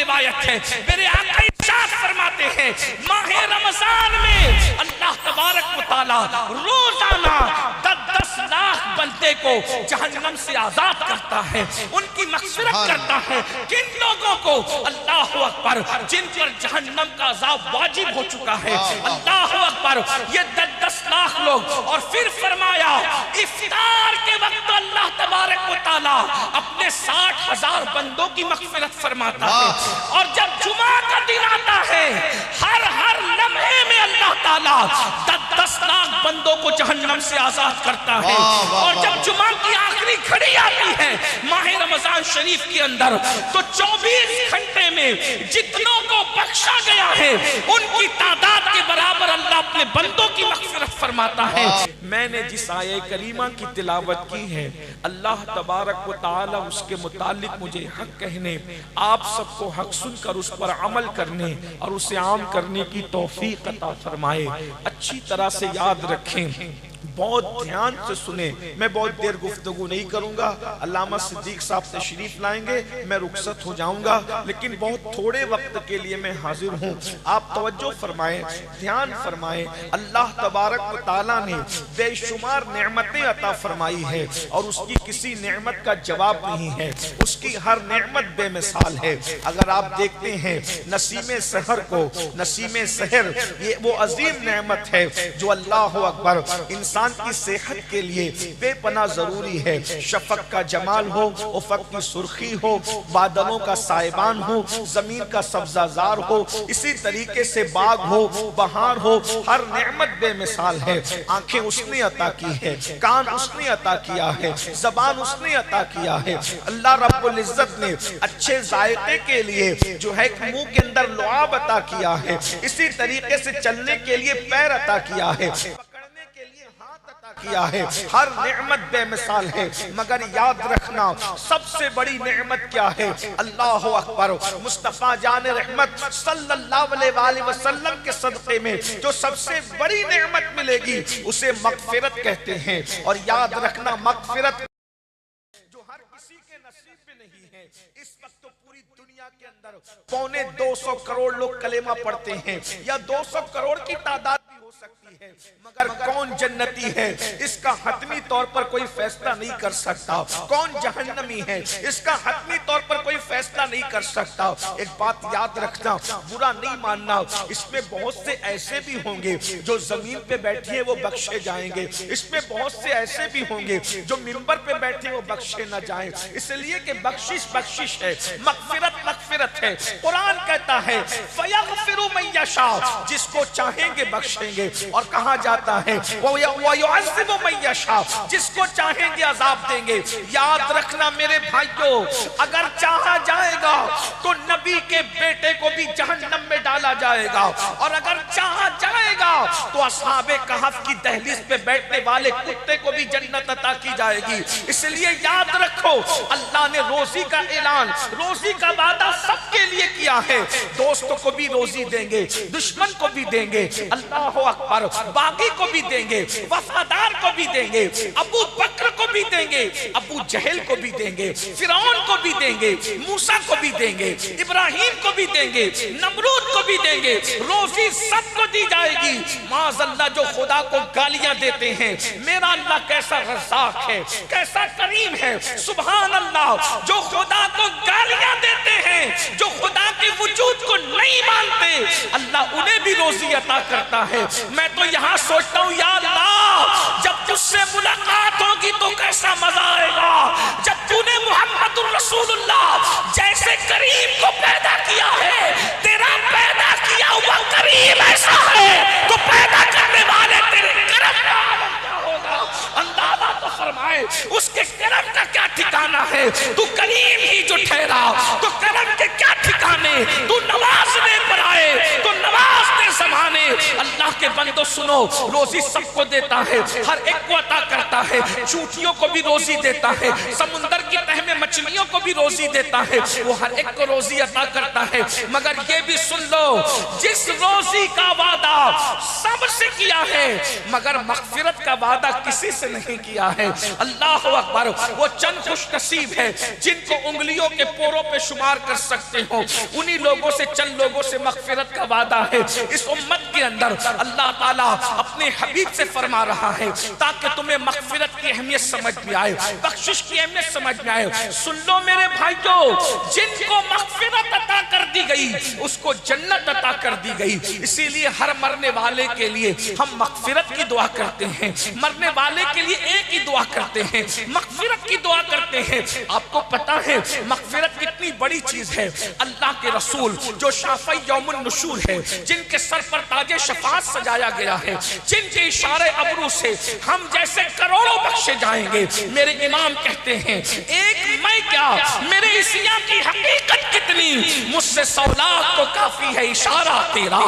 روایت ہے میرے آقا ارشاد فرماتے ہیں ماہ رمضان میں اللہ تبارک و تعالی روزانہ 10 لاکھ بندے کو جہنم سے آزاد کرتا ہے، ان کی مغفرت کرتا ہے۔ کن لوگوں کو؟ اللہ اکبر، جن پر جہنم کا عذاب واجب ہو چکا ہے، اللہ اکبر، یہ 10 لاکھ لوگ۔ اور پھر فرمایا افطار کے وقت اللہ تبارک و تعالی اپنے 60,000 بندوں کی مغفرت فرماتا ہے، اور جب جمعہ کا دن آتا ہے ہر لمحے میں اللہ تعالیٰ 10 لاکھ بندوں کو جہنم سے آزاد کرتا ہے۔ اور جب جمعہ کی آخری گھڑی آتی ہے ماہ رمضان شریف کے اندر تو 24 گھنٹے میں جتنوں کو بخشا گیا ہے ان کی تعداد کے برابر اللہ اپنے بندوں کی مغفرت فرماتا ہے۔ میں نے جس آیہ کریمہ کی تلاوت کی ہے اللہ تبارک و تعالی اس کے متعلق مجھے حق کہنے، آپ سب کو حق سن کر اس پر عمل کرنے اور اسے عام کرنے کی توفیق عطا فرمائے۔ اچھی طرح سے یاد رکھیں، بہت دھیان سے سنیں، میں بہت دیر گفتگو نہیں کروں گا، علامہ صدیق صاحب تشریف لائیں گے، میں رخصت ہو جاؤں گا، لیکن بہت تھوڑے وقت کے لیے میں حاضر ہوں۔ آپ توجہ فرمائیں، دھیان فرمائیں، اللہ تبارک و تعالیٰ نے بے شمار نعمتیں عطا فرمائی ہے اور اس کی کسی نعمت کا جواب نہیں ہے، اس کی ہر نعمت بے مثال ہے۔ اگر آپ دیکھتے ہیں نسیم سحر کو، نسیم سحر یہ وہ عظیم نعمت ہے جو اللہ اکبر انسان کی صحت کے لیے بے پناہ ضروری ہے۔ شفق کا جمال ہو، افق کی سرخی ہو، بادلوں کا سائبان ہو، زمین کا سبزہ زار ہو، اسی طریقے سے باغ ہو، بہار ہو، ہر نعمت بے مثال ہے۔ آنکھیں اس نے عطا کی ہے، کان اس نے عطا کیا ہے، زبان اس نے عطا کیا ہے۔ اللہ رب العزت نے اچھے ذائقے کے لیے جو ہے منہ کے اندر لعاب عطا کیا ہے، اسی طریقے سے چلنے کے لیے پیر عطا کیا ہے، کیا ہے، ہر نعمت بے مثال ہے۔ مگر یاد رکھنا سب سے بڑی نعمت کیا ہے؟ اللہ اکبر، مصطفیٰ جان رحمت صلی اللہ علیہ وآلہ وسلم کے صدقے میں جو سب سے بڑی نعمت ملے گی اسے مغفرت کہتے ہیں۔ اور یاد رکھنا مغفرت جو ہر کسی کے نصیب میں نہیں ہے۔ اس وقت تو پوری دنیا کے اندر 250 کروڑ لوگ کلمہ پڑھتے ہیں، یا 200 کروڑ کی تعداد بھی ہو سکتی ہے، مگر کون جنتی ہے اس کا حتمی طور پر کوئی فیصلہ نہیں کر سکتا، کون جہنمی ہے اس کا حتمی طور پر کوئی فیصلہ نہیں کر سکتا۔ ایک بات یاد رکھنا، برا نہیں ماننا، اس میں بہت سے ایسے بھی ہوں گے جو زمین پہ بیٹھے ہیں وہ بخشے جائیں گے، اس میں بہت سے ایسے بھی ہوں گے جو منبر پہ بیٹھے وہ بخشے نہ جائیں، اس لیے کہ بخشش بخشش ہے، مغفرت مغفرت ہے۔ قرآن کہتا ہے فَيَغْفِرُ مَن يَشَاءُ، جس کو چاہیں گے بخشیں گے، اور کہا جاتا ہے وَيُعَذِّبُ مَن يَشَاءُ، جس کو چاہیں گے عذاب دیں گے۔ یاد رکھنا میرے بھائیوں، اگر چاہا جائے گا تو نبی کے بیٹے کو بھی جہنم میں ڈالا جائے گا، اور اگر چاہا جائے گا تو اصحاب کہف کی دہلیز پہ بیٹھنے والے کتے کو بھی جنت عطا کی جائے گی۔ اس لیے یاد رکھو اللہ نے روزی کا اعلان، روزی کا وعدہ سب کے لیے کیا ہے، دوستوں کو بھی روزی دیں گے، دشمن کو بھی دیں گے، اللہ اکبر، باغی کو بھی دیں گے، وفادار کو بھی دیں گے، ابو بکر کو بھی دیں گے، ابو جہل کو بھی دیں گے، فرعون کو بھی دیں گے، موسیٰ کو بھی دیں گے، ابراہیم کو بھی دیں گے، نمرود کو بھی دیں گے، روزی سب کو دی جائے گی۔ معاذ اللہ جو خدا کو گالیاں دیتے ہیں، میرا اللہ کیسا رزاق ہے، کیسا کریم ہے، سبحان اللہ، جو خدا کو گالیاں دیتے ہیں، جو خدا کے وجود کو نہیں مانتے، اللہ انہیں بھی روزی عطا کرتا ہے۔ میں تو یہاں سوچتا ہوں یا اللہ جب تجھ سے ملاقات ہوگی تو کیسا مزہ آئے گا، جب تو نے محمد الرسول اللہ جیسے کریم کو پیدا کیا ہے، تیرا پیدا کیا ہوا کریم ایسا ہے تو پیدا کرنے والے تیرے کرم کا عالم کیا ہوگا، اندازہ تو فرمائے اس کے کرم کا کیا ٹھکانہ ہے۔ تو کریم ہی جو ٹھہرا تو کرم کے کیا ٹھکانے، تو نوازنے پر آئے تو نوازنے زمانے۔ اللہ کے بندو سنو، روزی سب کو دیتا ہے، ہر ایک کو عطا کرتا ہے، چونٹیوں کو بھی روزی دیتا ہے، سمندر کی تہ میں مچھلیوں کو بھی روزی دیتا ہے، وہ ہر ایک کو روزی عطا کرتا ہے۔ مگر یہ بھی سن لو، جس روزی کا وعدہ سب سے کیا ہے مگر مغفرت کا وعدہ کسی سے نہیں کیا ہے، اللہ اکبر، وہ چند خوش نصیب ہے جن کو انگلیوں کے پوروں پہ شمار کر سکتے ہو، انہی لوگوں سے، چند لوگوں سے مغفرت کا وعدہ ہے۔ اس امت کے اندر اللہ تعالیٰ اپنے حبیب سے فرما رہا ہے تاکہ تمہیں مغفرت کی اہمیت سمجھ میں آئے، بخشش کی اہمیت سمجھ میں آئے۔ سن لو میرے بھائیو، جن کو مغفرت عطا کر دی گئی اس کو جنت عطا کر دی گئی، اسی لیے ہر مرنے والے کے لیے ہم مغفرت کی دعا کرتے ہیں، مرنے والے کے لیے ایک ہی دعا کرتے ہیں، مغفرت کی دعا کرتے ہیں۔ آپ کو پتا ہے مغفرت کتنی بڑی چیز ہے؟ اللہ کے رسول جو شافعی یوم النشور ہے، جن کے سر پر تاج شفاعت سجایا گیا ہے، جن کے اشارے ابرو سے ہم جیسے کروڑوں بخشے جائیں گے، میرے امام کہتے ہیں ایک میں کیا، میرے عیسیٰ کی حقیقت کتنی، مجھ سے 100 لاکھ کو کافی ہے اشارہ تیرا،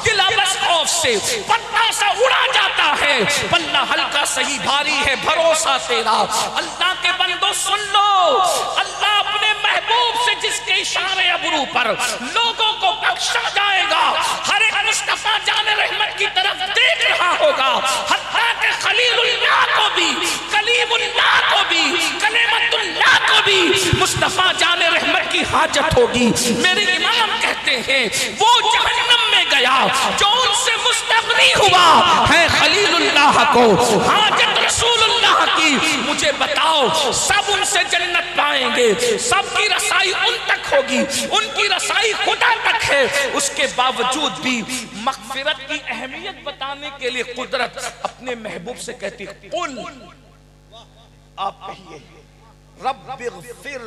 دل بس خوف سے پتہ سا اڑا جاتا ہے، پلہ ہلکا صحیح بھاری ہے بھروسہ تیرا۔ اللہ کے بندو سن لو، اللہ اپنے محبوب سے جس کے اشارے ابرو پر لوگوں کو بخشا جائے گا، ہر ایک مصطفیٰ جان رحمت کی طرف دیکھ رہا ہوگا، حتیٰ کہ خلیل اللہ کو بھی، کلیم اللہ کو بھی، کلمت اللہ کو بھی مصطفیٰ جان رحمت کی حاجت ہوگی۔ میرے امام کہتے ہیں وہ جہنم میں گیا جو ان سے مستغنی ہوا ہے خلیل اللہ کو حاجت رسول اللہ کی، مجھے بتاؤ سب ان سے جنت پائیں گے، سب کی رسائی ان تک ہوگی، ان کی رسائی خدا تک ہے، اس کے باوجود بھی مغفرت کی اہمیت بتانے کے لیے قدرت اپنے محبوب سے کہتی قل، آپ کہیے رب اغفر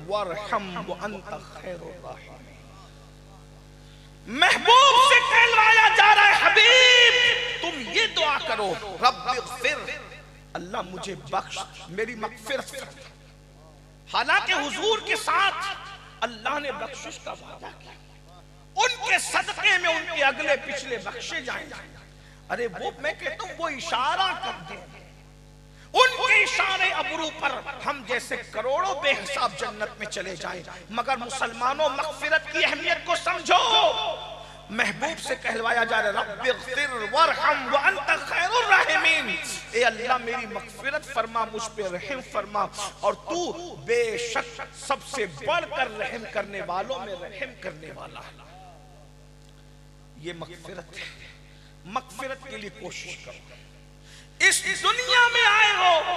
وارحم وانت خیر الراحمین۔ محبوب سے کہلوایا جا رہا ہے حبیب تم یہ دعا کرو، رب اغفر، اللہ مجھے بخش، میری مغفرت کر۔ حالانکہ حضور کے ساتھ اللہ نے بخشش کا وعدہ کیا، ان کے صدقے میں ان کے اگلے پچھلے بخشے جائیں گے۔ ارے وہ میں کہتا ہوں وہ اشارہ کر دیں، ان کے اشارے ابرو پر ہم جیسے کروڑوں بے حساب جنت میں چلے جائیں۔ مگر مسلمانوں مغفرت کی اہمیت کو سمجھو، محبوب سے کہلوایا جا رہا ہے رب اغفر وارحم وانت خیر الراحمین، اے اللہ میری مغفرت فرما، مجھ پہ رحم فرما، اور تو بے شک سب سے بڑھ کر رحم کرنے والوں میں رحم کرنے والا ہے۔ یہ مغفرت ہے، مغفرت کے لیے کوشش کرو، اس دنیا میں آئے ہو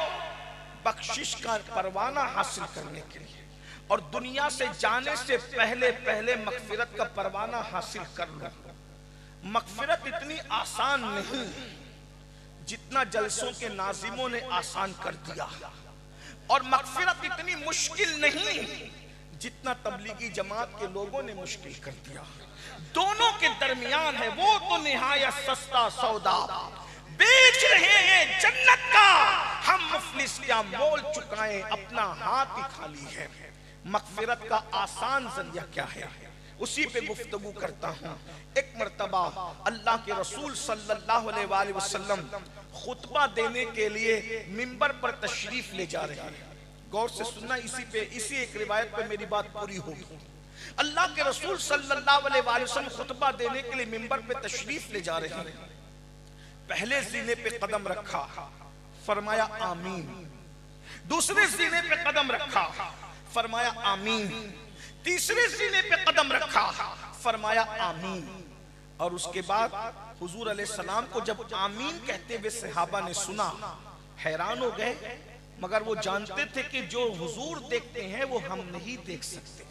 بخشش کا پروانہ حاصل کرنے کے لیے، اور دنیا سے جانے سے پہلے مغفرت کا پروانہ حاصل کر لو۔ مغفرت اتنی آسان نہیں جتنا جلسوں کے ناظموں نے آسان کر دیا، اور مغفرت اتنی مشکل نہیں جتنا تبلیغی جماعت کے لوگوں نے مشکل کر دیا۔ دونوں کے درمیان ہے، وہ تو نہایت سستا سودا بیچ رہے ہیں جنت کا، ہم مفلس کیا مول چکائیں، اپنا ہاتھ ہی خالی ہے۔ مغفرت کا آسان ذریعہ کیا ہے، اسی پہ گفتگو کرتا ہوں۔ ایک مرتبہ اللہ کے رسول صلی اللہ علیہ وآلہ وسلم خطبہ دینے کے لیے منبر پر تشریف لے جا رہے ہیں، غور سے سننا، اسی ایک روایت پہ میری بات پوری ہوگی۔ اللہ کے رسول صلی اللہ علیہ وآلہ وسلم خطبہ دینے کے لیے منبر پہ تشریف لے جا رہے ہیں، پہلے زینے پہ قدم رکھا، فرمایا آمین، دوسرے زینے پہ قدم رکھا، فرمایا آمین، تیسرے زینے پہ قدم رکھا، فرمایا آمین، اور اس کے بعد حضور علیہ السلام کو جب آمین کہتے ہوئے صحابہ نے سنا حیران ہو گئے، مگر وہ جانتے تھے کہ جو حضور دیکھتے ہیں وہ ہم نہیں دیکھ سکتے۔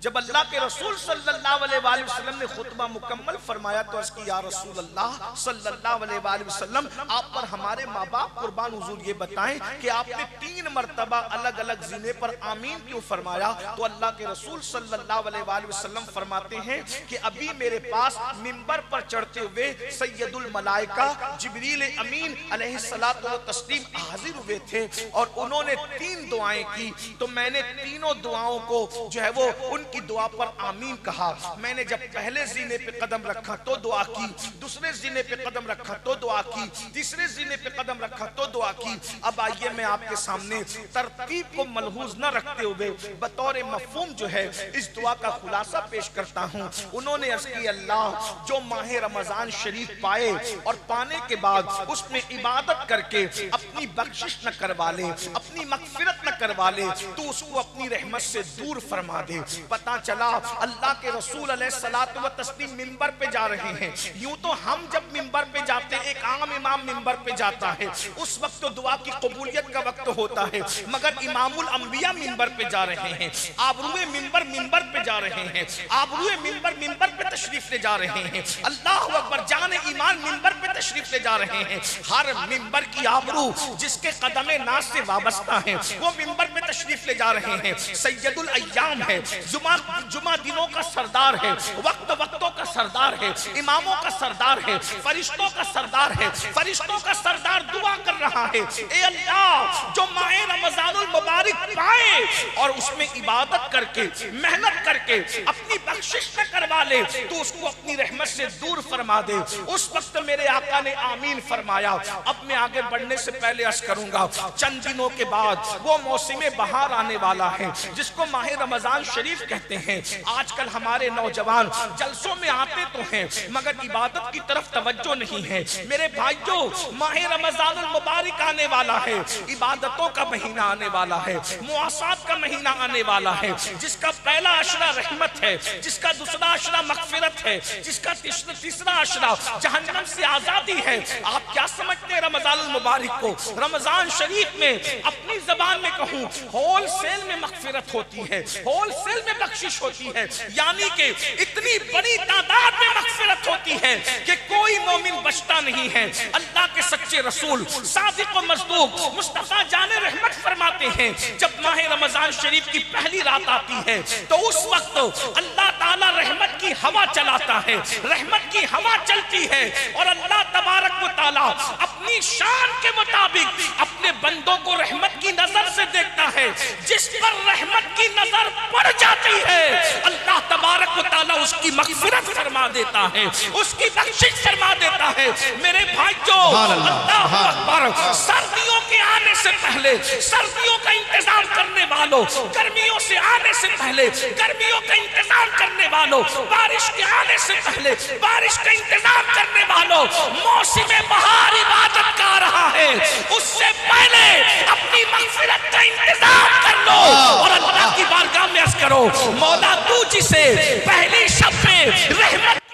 جب اللہ کے رسول صلی اللہ علیہ وآلہ وسلم نے خطبہ مکمل فرمایا تو عرض کی یا رسول اللہ صلی اللہ علیہ وآلہ وسلم، آپ پر ہمارے ماں باپ قربان، حضور یہ بتائیں کہ آپ نے 3 مرتبہ الگ الگ زینے پر آمین کیوں فرمایا؟ تو اللہ کے رسول صلی اللہ علیہ وآلہ وسلم فرماتے ہیں کہ ابھی میرے پاس منبر پر چڑھتے ہوئے سید الملائکہ جبریل امین علیہ الصلوۃ والتسلیم حاضر ہوئے تھے، اور انہوں نے 3 دعائیں کی، تو میں نے تینوں دعاؤں کو جو ہے وہ ان کی دعا پر آمین کہا. میں نے جب پہلے زینے پہ قدم رکھا تو دعا کی, دوسرے زینے پہ قدم رکھا تو دعا کی, تیسرے زینے پہ قدم رکھا تو دعا کی. اب آئیے میں آپ کے سامنے ترتیب کو ملحوظ نہ رکھتے ہوئے بطور مفہوم جو ہے اس دعا کا خلاصہ پیش کرتا ہوں. انہوں نے عرض کی اللہ جو ماہ رمضان شریف پائے اور پانے کے بعد اس میں عبادت کر کے اپنی بخشش نہ کروا لے, اپنی مغفرت نہ کروا لے, تو اس کو اپنی رحمت سے دور فرما دے. پتہ چلا اللہ کے رسول علیہ الصلوۃ والتسلیم منبر پہ جا رہے ہیں. یوں تو ہم جب منبر پہ جاتے ہیں, ایک عام امام منبر پہ جاتا ہے, اس وقت تو دعا کی قبولیت کا وقت ہوتا ہے, مگر امام الانبیاء منبر پہ جا رہے ہیں, آبروئے منبر منبر پہ جا رہے ہیں, آبروئے منبر منبر پہ تشریف لے جا رہے ہیں. اللہ اکبر, جان ایمان منبر پہ تشریف لے جا رہے ہیں. ہر منبر کی آبرو جس کے قدم ناز سے وابستہ ہیں وہ منبر پہ تشریف لے جا رہے ہیں. سید الایام ہے, جمعہ دنوں کا سردار ہے, وقتوں کا سردار ہے, اماموں کا سردار ہے, فرشتوں کا سردار ہے. فرشتوں کا سردار دعا کر رہا ہے, اے اللہ جو ماہ رمضان المبارک پائے اور اس میں عبادت کر کے محنت کر کے اپنی بخشش نہ کروا لے, تو اس کو اپنی رحمت سے دور فرما دے. اس وقت میرے آقا نے آمین فرمایا. اب میں آگے بڑھنے سے پہلے عرض کروں گا, چند دنوں کے بعد وہ موسم بہار آنے والا ہے جس کو ماہ رمضان شریف کہتے ہیں. آج کل ہمارے نوجوان جلسوں میں آتے تو ہیں مگر عبادت کی طرف توجہ نہیں ہے. میرے بھائیوں, ماہ رمضان المبارک آنے والا ہے, عبادتوں کا مہینہ آنے والا ہے, مواسات کا مہینہ آنے والا ہے, جس کا پہلا عشرہ رحمت ہے, جس کا دوسرا عشرہ مغفرت ہے, جس کا تیسرا عشرہ جہنم سے آزادی ہے. آپ کیا سمجھتے ہیں رمضان المبارک کو؟ رمضان شریف میں اپنی زبان میں کہوں ہول سیل میں مغفرت ہوتی ہے, ہول سیل میں بخشش ہوتی ہے, یعنی کہ اتنی بڑی تعداد میں مغفرت ہوتی ہے کہ کوئی مومن بچتا نہیں ہے. اللہ کے سچے رسول صادق و مصدوق مصطفیٰ جان رحمت فرماتے ہیں جب ماہ رمضان شریف کی پہلی رات آتی ہے تو اس وقت اللہ تعالیٰ رحمت کی ہوا چلاتا ہے, رحمت کی ہوا چلتی ہے اور اللہ تبارک و تعالیٰ اپنی شان کے مطابق اپنے بندوں کو رحمت کی نظر سے دیکھتا ہے. جس پر رحمت کی نظر پڑ جاتی ہے اللہ تبارک و تعالیٰ اس کی مغفرت فرما دیتا ہے, اس کی بخشش فرما دیتا ہے. میرے بھائیوں, اللہ اکبر, سردیوں کے آنے سے پہلے سردیوں کا انتظام کرنے والوں, گرمیوں سے آنے سے پہلے گرمیوں کا انتظام کرنے والوں, بارش کے آنے سے پہلے بارش کا انتظام کرنے والوں, موسم بہار عبادت کا آ رہا ہے, اس سے پہلے اپنی مغفرت کا انتظام کر لو اور اللہ کی بارگاہ میں عرض کرو, مولا تو جسے پہلی شب میں رحمت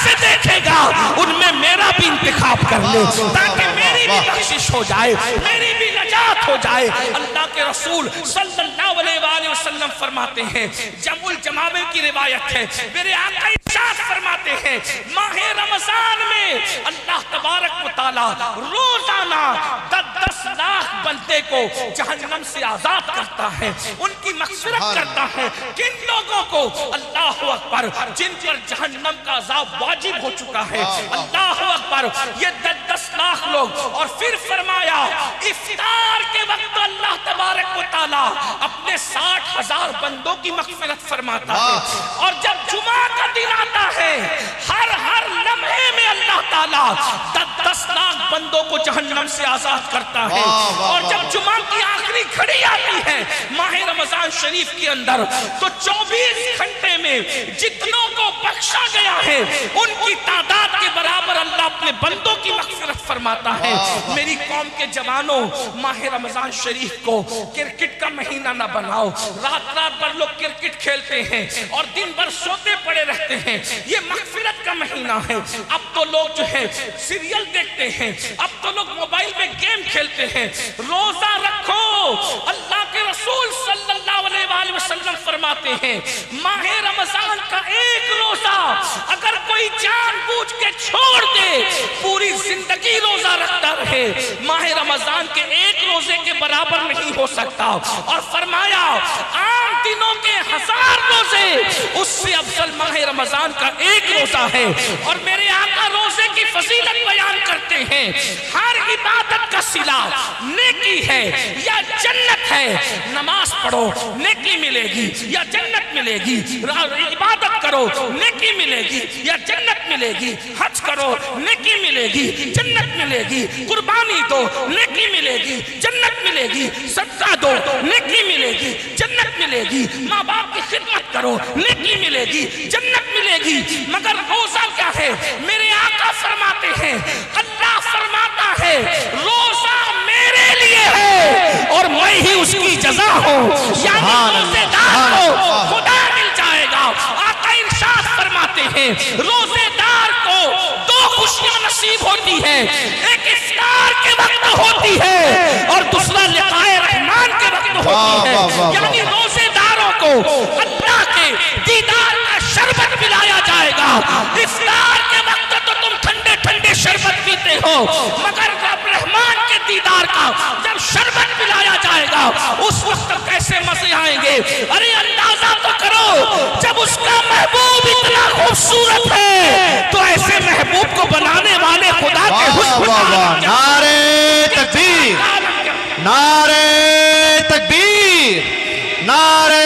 سے دیکھے گا ان میں میرا بھی انتخاب کر لے تاکہ میری بھی بخشش ہو جائے, میری بھی نجات ہو جائے. اللہ کے رسول صلی اللہ علیہ وآلہ وسلم فرماتے ہیں, جمع الجماوے کی روایت ہے, میرے آقا ارشاد فرماتے ہیں ماہ رمضان میں اللہ تبارک و تعالی روزانہ 10 لاکھ بندے کو جہنم سے آزاد کرتا ہے, ان کی مغفرت کرتا ہے. کن لوگوں کو؟ اللہ اکبر, جن پر جہنم کا عذاب واجب ہو چکا ہے. اللہ اکبر, یہ 10 لاکھ لوگ. اور پھر فرمایا افطار کے وقت اللہ تبارک و تعالی اپنے 60,000 بندوں کی مغفرت فرماتا ہے. اور جب جمعہ کا دن آتا ہے ہر لمحے میں اللہ تعالی 10 لاکھ بندوں کو جہنم سے آزاد کرتا ہے. اور جب جمعہ کی آخری گھڑی آتی ہے ماہ رمضان شریف کے اندر تو 24 گھنٹے میں جتنوں کو بخشا گیا ہے ان کی تعداد کے برابر اللہ اپنے بندوں کی مغفرت فرماتا ہے. میری قوم کے جوانوں, ماہ رمضان شریف کو کرکٹ کا مہینہ نہ بناؤ. رات بھر لوگ کرکٹ کھیلتے ہیں اور دن بھر سوتے پڑے رہتے ہیں. یہ مغفرت کا مہینہ ہے. اب تو لوگ جو ہے سیریل دیکھتے ہیں, اب تو لوگ موبائل میں گیم کھیلتے ہیں. روزہ رکھو. اللہ کے رسول صلی اللہ علیہ وآلہ وسلم فرماتے ہیں ماہ رمضان کا ایک روزہ اگر کوئی جان بوجھ کے چھوڑ دے پوری زندگی روزہ رکھتا رہے, ماہ رمضان کے ایک روزے کے برابر نہیں ہو سکتا. اور فرمایا عام دنوں کے 1000 روزے اس سے افضل ماہ رمضان کا ایک روزہ ہے. اور میرے آقا روزے کی فضیلت بیان کرتے ہیں, ہر عبادت کا صلہ نیکی ہے یا جنت ہے. نماز پڑھو نیکی ملے گی یا جنت ملے گی, عبادت کرو نیکی ملے گی یا جنت ملے گی, حج کرو نیکی ملے گی جنت ملے گی, قربانی دو نیکی ملے گی جنت ملے گی, صدقہ دو نیکی ملے گی جنت ملے گی, ماں باپ کی خدمت کرو نیکی ملے گی جنت ملے گی. مگر روزہ کیا ہے؟ میرے آقا فرماتے ہیں, اللہ فرماتا ہے روزہ میرے لیے ہے اور میں ہی اس کی جزا ہوں. یعنی روزے دار کو خدا مل جائے گا. آقا ارشاد فرماتے ہیں روزے دار کو دو خوشیاں نصیب ہوتی ہے, ایک افطار کے وقت ہوتی ہے اور دوسرا لقائے رحمان کے وقت ہوتی ہے. یعنی روزے داروں کو اللہ کے دیدار کا شربت پلایا جائے گا. افطار کے وقت تو تم ٹھنڈے ٹھنڈے شربت پیتے ہو, مگر رب رحمان کے دیدار کا جب شربت پلایا جائے گا اس وقت کیسے مزے آئیں گے. ارے اندازہ تو کرو, جب اس کا محبوب اتنا خوبصورت ہے تو ایسے محبوب کو بنانے والے خدا کے حسن کا نعرہ تکبیر, نعرہ تکبیر, نعرہ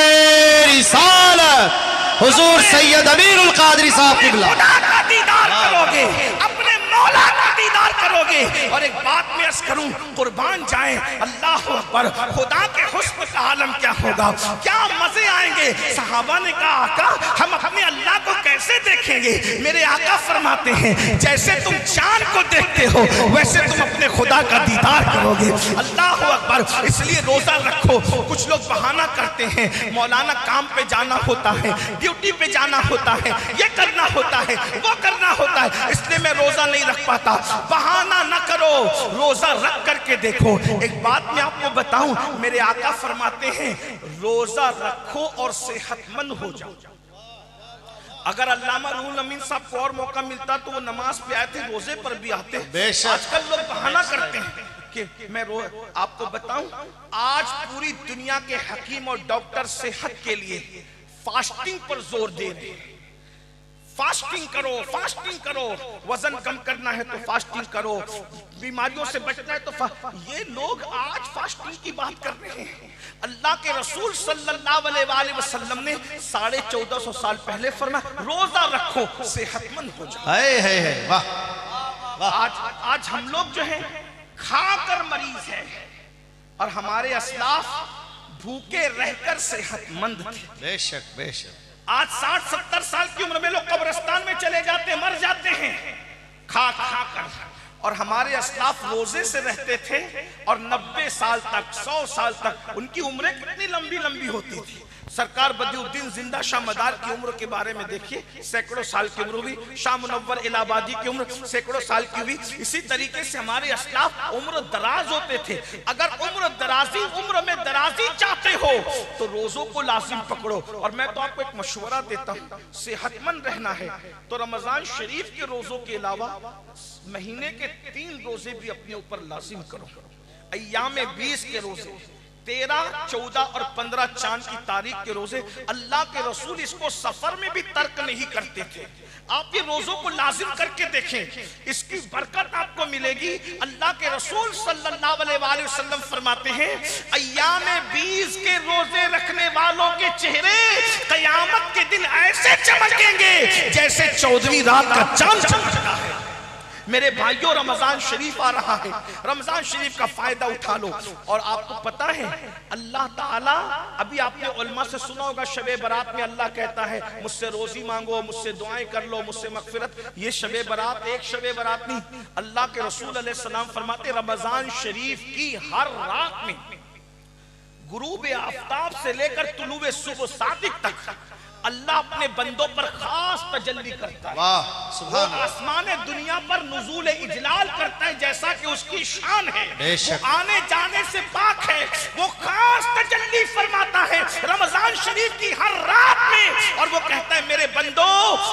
رسالت, حضور سید امیر القادری صاحب قبلہ. خدا کا دیدار کرو گے, اپنے مولا کا دیدار کرو گے. اور ایک بات میں عرض کروں, قربان جائیں, اللہ اکبر, خدا کے حسن کا عالم کیا ہوگا, کیا مزے آئیں گے. صحابہ نے کہا آقا ہم اپنے اللہ کو کیسے دیکھیں گے؟ میرے آقا فرماتے ہیں جیسے تم چاند کو دیکھتے ہو ویسے تم اپنے خدا کا دیدار کرو گے. اللہ اکبر. اس لیے روزہ رکھو. کچھ لوگ بہانہ کرتے ہیں, مولانا کام پہ جانا ہوتا ہے, ڈیوٹی پہ جانا ہوتا ہے, یہ کرنا ہوتا ہے, وہ کرنا ہوتا ہے, اس لیے میں روزہ نہیں رکھ پاتا. بہانہ نہ کرو, روزہ رکھ کر کے دیکھو. ایک بات میں آپ کو بتاؤں, میرے آقا فرماتے ہیں روزہ رکھو اور صحت مند ہو جاؤ. اگر علامہ روح الامین صاحب کو اور موقع ملتا تو وہ نماز پہ آئے تھے, روزے پر بھی آتے. آج کل لوگ بہانہ کرتے ہیں کہ میں آپ کو بتاؤں, آج پوری دنیا کے حکیم اور ڈاکٹر صحت کے لیے فاسٹنگ پر زور دے رہے ہیں. فاسٹنگ کرو, فاسٹنگ کرو, وزن کم کرنا ہے تو فاسٹنگ کرو, بیماریوں سے بچنا ہے تو یہ لوگ آج فاسٹنگ کی بات کر رہے ہیں. اللہ کے رسول صلی اللہ علیہ وآلہ وسلم نے 1450 سال پہلے فرمایا روزہ رکھو صحت مند ہو جاؤ. آج ہم لوگ جو ہیں کھا کر مریض ہیں اور ہمارے اسلاف بھوکے رہ کر صحت مند تھے. بے شک, بے شک. آج 60-70 سال کی عمر میں لوگ قبرستان میں چلے جاتے, مر جاتے ہیں کھا کھا کر. اور ہمارے اسلاف روزے سے رہتے تھے اور 90 سال تک, 100 سال تک ان کی عمریں کتنی لمبی لمبی ہوتی تھی. سرکار بدیع الدین زندہ شاہ مدار کی عمر کے بارے میں دیکھیے, سینکڑوں سال کی عمر ہوئی. شاہ منور الہ آبادی کی عمر سینکڑوں سال کی ہوئی. اسی طریقے سے ہمارے اسلاف عمر دراز ہوتے تھے. اگر عمر میں درازی چاہتے ہو تو روزوں کو لازم پکڑو. اور میں تو آپ کو ایک مشورہ دیتا ہوں, صحت مند رہنا ہے تو رمضان شریف کے روزوں کے علاوہ مہینے کے 3 روزے بھی اپنے اوپر لازم کرو. ایام 20 کے روزے, 13, 14 اور 15 چاند کی تاریخ کے روزے. اللہ کے رسول اس کو سفر میں بھی ترک نہیں کرتے تھے. آپ یہ روزوں کو لازم کر کے دیکھیں, اس کی برکت آپ کو ملے گی. اللہ کے رسول صلی اللہ علیہ وآلہ وسلم فرماتے ہیں ایام 20 کے روزے رکھنے والوں کے چہرے قیامت کے دن ایسے چمکیں گے جیسے 14ویں رات کا چاند چمکتا ہے. میرے بھائیوں, رمضان شریف آ رہا ہے, رمضان شریف کا فائدہ اٹھا لو. اور آپ کو پتا ہے اللہ تعالیٰ, ابھی آپ نے علماء سے سنا ہوگا شب برات میں اللہ کہتا ہے مجھ سے روزی مانگو, مجھ سے دعائیں کر لو, مجھ سے مغفرت. یہ شب برات ایک شب برات نہیں, اللہ کے رسول علیہ السلام فرماتے رمضان شریف کی ہر رات میں غروب آفتاب سے لے کر طلوع صبح صادق تک اللہ اپنے بندوں پر خاص تجلی کرتا ہے. وہ آسمان دنیا پر نزول اجلال کرتا ہے جیسا کہ اس کی شان ہے. وہ آنے جانے سے پاک ہے, وہ خاص تجلی فرماتا ہے رمضان شریف کی ہر رات میں. اور وہ کہتا ہے میرے بندو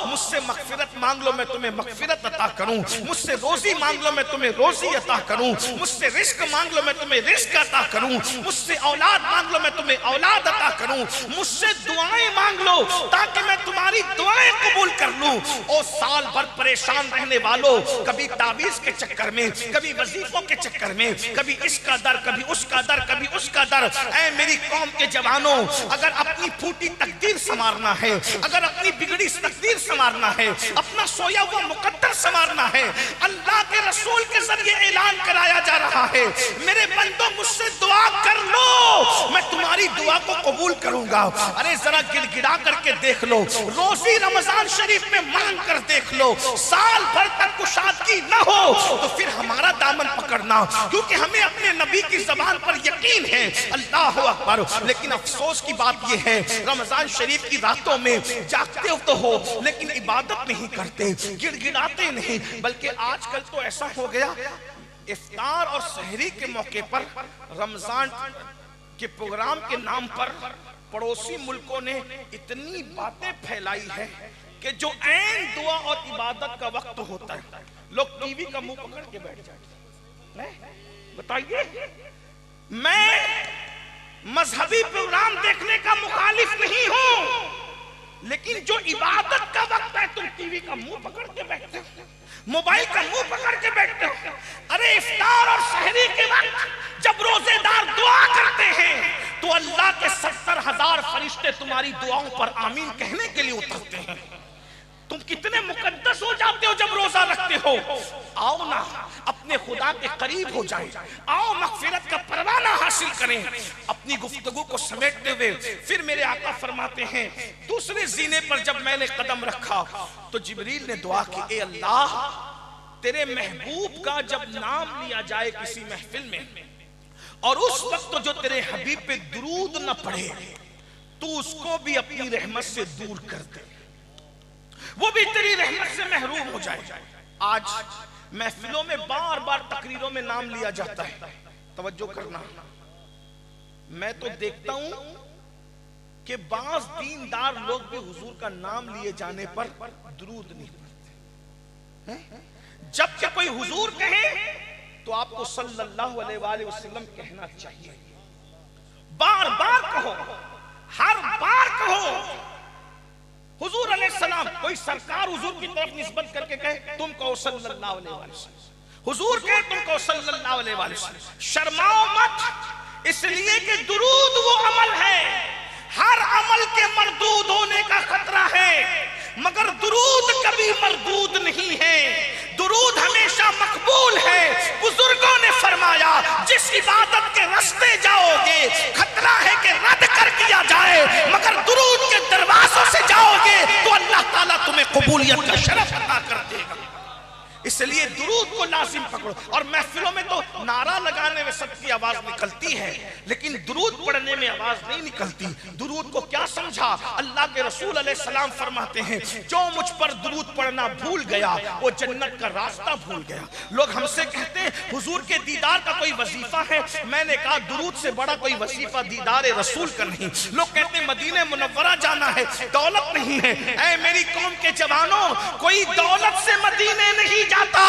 مجھ سے مغفرت مانگ لو میں تمہیں مغفرت عطا کروں, مجھ سے روزی مانگ لو میں تمہیں روزی عطا کروں, مجھ سے رزق مانگ لو میں تمہیں رزق عطا کروں, مجھ سے اولاد مانگ لو میں تمہیں اولاد عطا کروں, مجھ سے دعائیں مانگ لو تاکہ میں تمہاری دعائیں قبول کر لوں۔ او سال بھر پریشان رہنے والوں، کبھی تعویذ کے چکر میں، کبھی وظیفوں کے چکر میں، کبھی اس کا در، کبھی اس کا در، کبھی اس کا در۔ اے میری قوم کے جوانوں، اگر اپنی پھوٹی تقدیر سنوارنا ہے، اگر اپنی بگڑی تقدیر سنوارنا ہے، اپنا سویا ہوا مقدر سنوارنا ہے، اللہ کے رسول کے ذریعے اعلان کرایا جا رہا ہے، میرے بندوں مجھ سے دعا کر لو، میں تمہاری دعا کو قبول کروں گا۔ ارے ذرا گڑ گڑا کر کے دیکھ لو، روزی رمضان شریف میں مانگ کر دیکھ لو، سال بھر تک کشادگی نہ ہو تو پھر ہمارا دامن پکڑنا، کیونکہ ہمیں اپنے نبی کی زبان پر یقین ہے۔ اللہ اکبر۔ لیکن افسوس کی بات یہ ہے، رمضان شریف کی راتوں میں جاگتے ہو تو ہو لیکن عبادت نہیں کرتے، گڑ گڑاتے نہیں، بلکہ آج کل تو ایسا ہو گیا، افطار اور سحری کے موقع پر رمضان کے پروگرام کے نام پر پڑوسی ملکوں نے اتنی باتیں پھیلائی ہے کہ جو عین دعا اور عبادت کا وقت ہوتا ہے لوگ ٹی وی کا منہ پکڑ کے بیٹھ جاتے ہیں۔ بتائیے، میں مذہبی پروگرام دیکھنے کا مخالف نہیں ہوں، لیکن جو عبادت کا وقت ہے تم ٹی وی کا منہ پکڑ کے بیٹھتے ہو، موبائل کا منہ پکڑ کے بیٹھتے ہو۔ ارے افطار اور سحری کے وقت جب روزے دار دعا کرتے ہیں تو اللہ کے 70,000 فرشتے تمہاری دعاؤں پر آمین کہنے کے لیے اترتے ہیں۔ تم کتنے مقدس ہو جاتے ہو جب روزہ رکھتے ہو۔ آؤ نا اپنے خدا کے قریب ہو جائیں، آؤ مغفرت کا پروانہ حاصل کریں۔ اپنی گفتگو کو سمیٹتے ہوئے پھر میرے آقا فرماتے ہیں، دوسرے زینے پر جب میں نے قدم رکھا تو جبریل نے دعا کی، اے اللہ تیرے محبوب کا جب نام لیا جائے کسی محفل میں اور اس وقت جو تیرے حبیب پہ درود نہ پڑھے تو اس کو بھی اپنی رحمت سے دور کر دے، وہ بھی تیری رحمت سے محروم ہو جائے۔ آج محفلوں میں بار بار تقریروں میں نام لیا جاتا ہے، توجہ کرنا، میں تو دیکھتا ہوں کہ بعض دیندار لوگ بھی حضور کا نام لیے جانے پر درود نہیں پڑھتے، جب کہ کوئی حضور کہے تو آپ کو صلی اللہ علیہ وآلہ وسلم کہنا چاہیے، بار بار کہو، ہر بار کہو حضور علیہ السلام۔ کوئی سرکار حضور کی طرف نسبت کر کے کہے تم کہو صلی اللہ علیہ وآلہ وسلم، حضور کہے تم کہو صلی اللہ علیہ وآلہ وسلم۔ شرماؤ مت، اس لیے کہ درود وہ عمل ہے، ہر عمل کے مردود ہونے کا خطرہ ہے، مگر درود کبھی مردود نہیں ہے، درود ہمیشہ مقبول ہے۔ بزرگوں نے فرمایا جس عبادت کے راستے جاؤ گے خطرہ ہے کہ رد کر دیا جائے، مگر درود کے دروازوں سے جاؤ گے تو اللہ تعالیٰ تمہیں قبولیت کا شرف عطا کر دے گا۔ اس لیے درود کو لازم پکڑو۔ اور محفلوں میں تو نعرہ لگانے میں سب کی آواز نکلتی ہے لیکن درود پڑھنے میں آواز نہیں نکلتی۔ درود کو کیا سمجھا؟ اللہ کے رسول علیہ السلام فرماتے ہیں جو مجھ پر درود پڑھنا بھول گیا وہ جنت کا راستہ بھول گیا۔ لوگ ہم سے کہتے ہیں حضور کے دیدار کا کوئی وظیفہ ہے، میں نے کہا درود سے بڑا کوئی وظیفہ دیدار رسول کا نہیں۔ لوگ کہتے ہیں مدینہ منورہ جانا ہے، دولت نہیں ہے۔ اے میری قوم کے جوانوں، کوئی دولت سے مدینے نہیں جاتا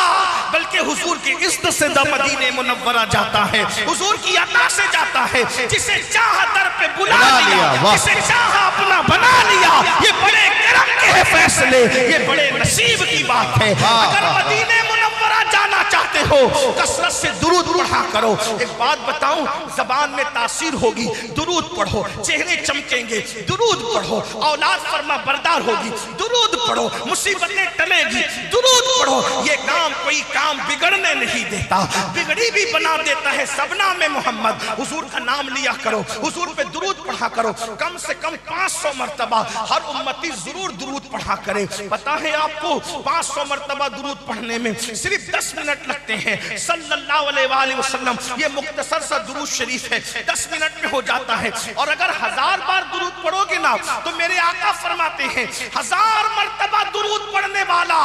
بلکہ حضور کی عزت سے مدینہ منورہ جاتا ہے، حضور کی عطا سے جاتا ہے۔ جسے چاہا در پہ بلا لیا، جسے چاہا اپنا بنا لیا، یہ بڑے کرم کے ہیں فیصلے، یہ بڑے نصیب کی بات ہے۔ اگر مدینہ منورہ جانا چاہتے ہو کثرت سے درود پڑھا کرو۔ ایک بات بتاؤں، زبان میں تاثیر ہوگی، درود پڑھو، چہرے چمکیں گے، درود پڑھو، اولاد فرما بردار ہوگی، درود پڑھو، مصیبتیں ٹلے گی، درود پڑھو۔ یہ کام کوئی کام بگڑنے نہیں دیتا، بگڑی بھی بنا دیتا ہے۔ سبنا میں محمد، حضور کا نام لیا کرو، حضور پہ درود پڑھا کرو، کم سے کم 500 مرتبہ ہر امتی ضرور درود پڑھا کرے۔ پتا ہے آپ کو 500 مرتبہ درود پڑھنے میں صرف 10 منٹ لگتے ہیں۔ صلی اللہ علیہ وآلہ وسلم، یہ مختصر سا درود شریف ہے، 10 منٹ میں ہو جاتا ہے۔ اور اگر 1000 بار درود پڑھو گے نا تو میرے آقا فرماتے ہیں 1000 مرتبہ درود پڑھنے والا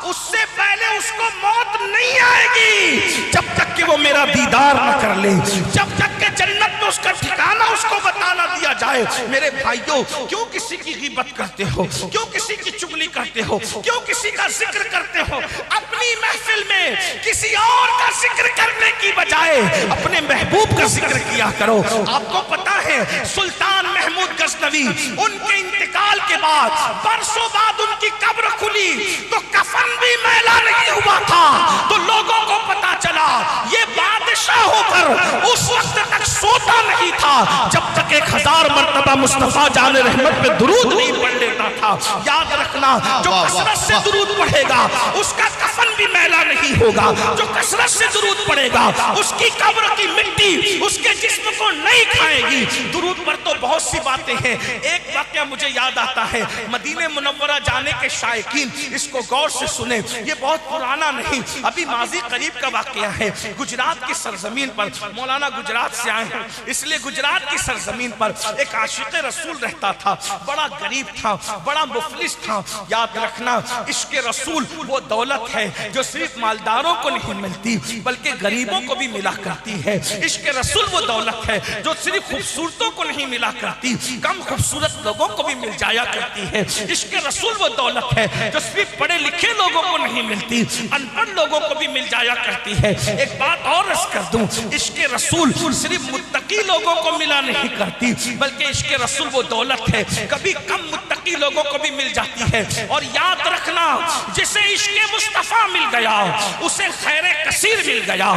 اس سے پہلے اس کو موت نہیں آئے گی جب تک کہ وہ میرا دیدار نہ کر لے، جب تک کہ جنت میں اس کا ٹھکانہ اس کو بتا نہ دیا جائے۔ میرے بھائیوں، کیوں کسی کی غیبت کرتے ہو؟ کیوں کسی کی چغلی کرتے ہو؟ کیوں کسی کا ذکر کرتے ہو؟ اپنی محفل میں کسی اور کا ذکر کرنے کی بجائے اپنے محبوب کا ذکر کیا کرو۔ آپ کو پتا ہے سلطان محمود غزنوی ان کے انتقال کے بعد برسوں بعد ان کی قبر کھلی تو کفن بھی میلا نہیں ہوا تھا، تو لوگوں کو پتا چلا یہ بادشاہ ہو کر اس وقت تک سوتا نہیں تھا جب تک 1000 مرتبہ مصطفیٰ جان رحمت پہ درود نہیں پڑھ لیتا تھا۔ یاد رکھنا جو کثرت سے درود پڑھے گا اس کا کفن بھی میلا نہیں ہوگا، جو کثرت سے درود پڑھے گا اس کی قبر کی مٹی اس کے جسم کو نہیں کھائے گی۔ درود پر تو بہت سی باتیں ہیں، ایک واقعہ مجھے یاد آتا ہے، مدینہ منورہ جانے کے شائقین اس کو غور سے سنیں، یہ بہت پرانا نہیں، ابھی ماضی قریب کا واقعہ ہے۔ گجرات کی سرزمین پر، مولانا گجرات سے آئے ہیں اس لیے گجرات کی سرزمین پر ایک عاشق رسول رہتا تھا، بڑا غریب تھا، بڑا مفلس تھا۔ یاد رکھنا عشق رسول وہ دولت ہے جو صرف مالداروں کو نہیں ملتی بلکہ غریبوں کو بھی ملا کرتی ہے۔ عشق رسول وہ دولت ہے جو صرف خوبصورتوں کو نہیں ملا کرتی، کم خوبصورت لوگوں کو بھی مل جایا کرتی ہے۔ عشق رسول وہ دولت ہے جو صرف پڑھے لکھے لوگوں کو نہیں ملتی، ان پڑھ لوگوں کو بھی مل جایا کرتی ہے۔ ایک بات اور عرض کر دوں، عشق رسول صرف متقی لوگوں کو ملا نہیں کرتی بلکہ عشق رسول وہ دولت ہے کبھی کم متقی لوگوں کو بھی مل جاتی ہے۔ اور یاد رکھنا جسے عشق مصطفیٰ مل گیا اسے خیر کثیر مل گیا۔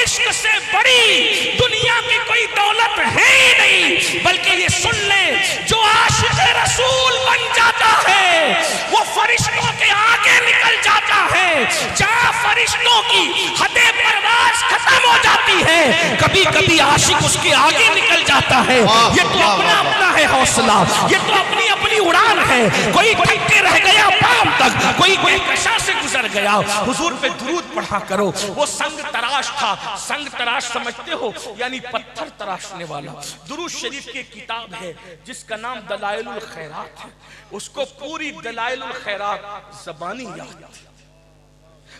عشق سے بڑی دنیا کی کوئی دولت ہے ہی نہیں، بلکہ یہ سن لے جو عاشق رسول بن جاتا ہے وہ فرشتوں کے آگے نکل جاتا ہے، جہاں فرشتوں کی حد پرواز ختم ہو جاتی ہے کبھی کبھی عاشق اس کے آگے نکل جاتا ہے۔ یہ تو اپنا اپنا ہے حوصلہ، یہ تو اپنی اپنی اڑان ہے، کوئی تھک کے رہ گیا بام تک، کوئی کشا سے گزر گیا۔ حضور پہ درود پڑھا کرو۔ وہ سنگ تراش تھا، سنگ تراش سمجھتے ہو یعنی پتھر تراشنے والا۔ درود شریف کی کتاب ہے جس کا نام دلائل الخیرات ہے، اس کو پوری دلائل الخیرات زبانی یاد تھی۔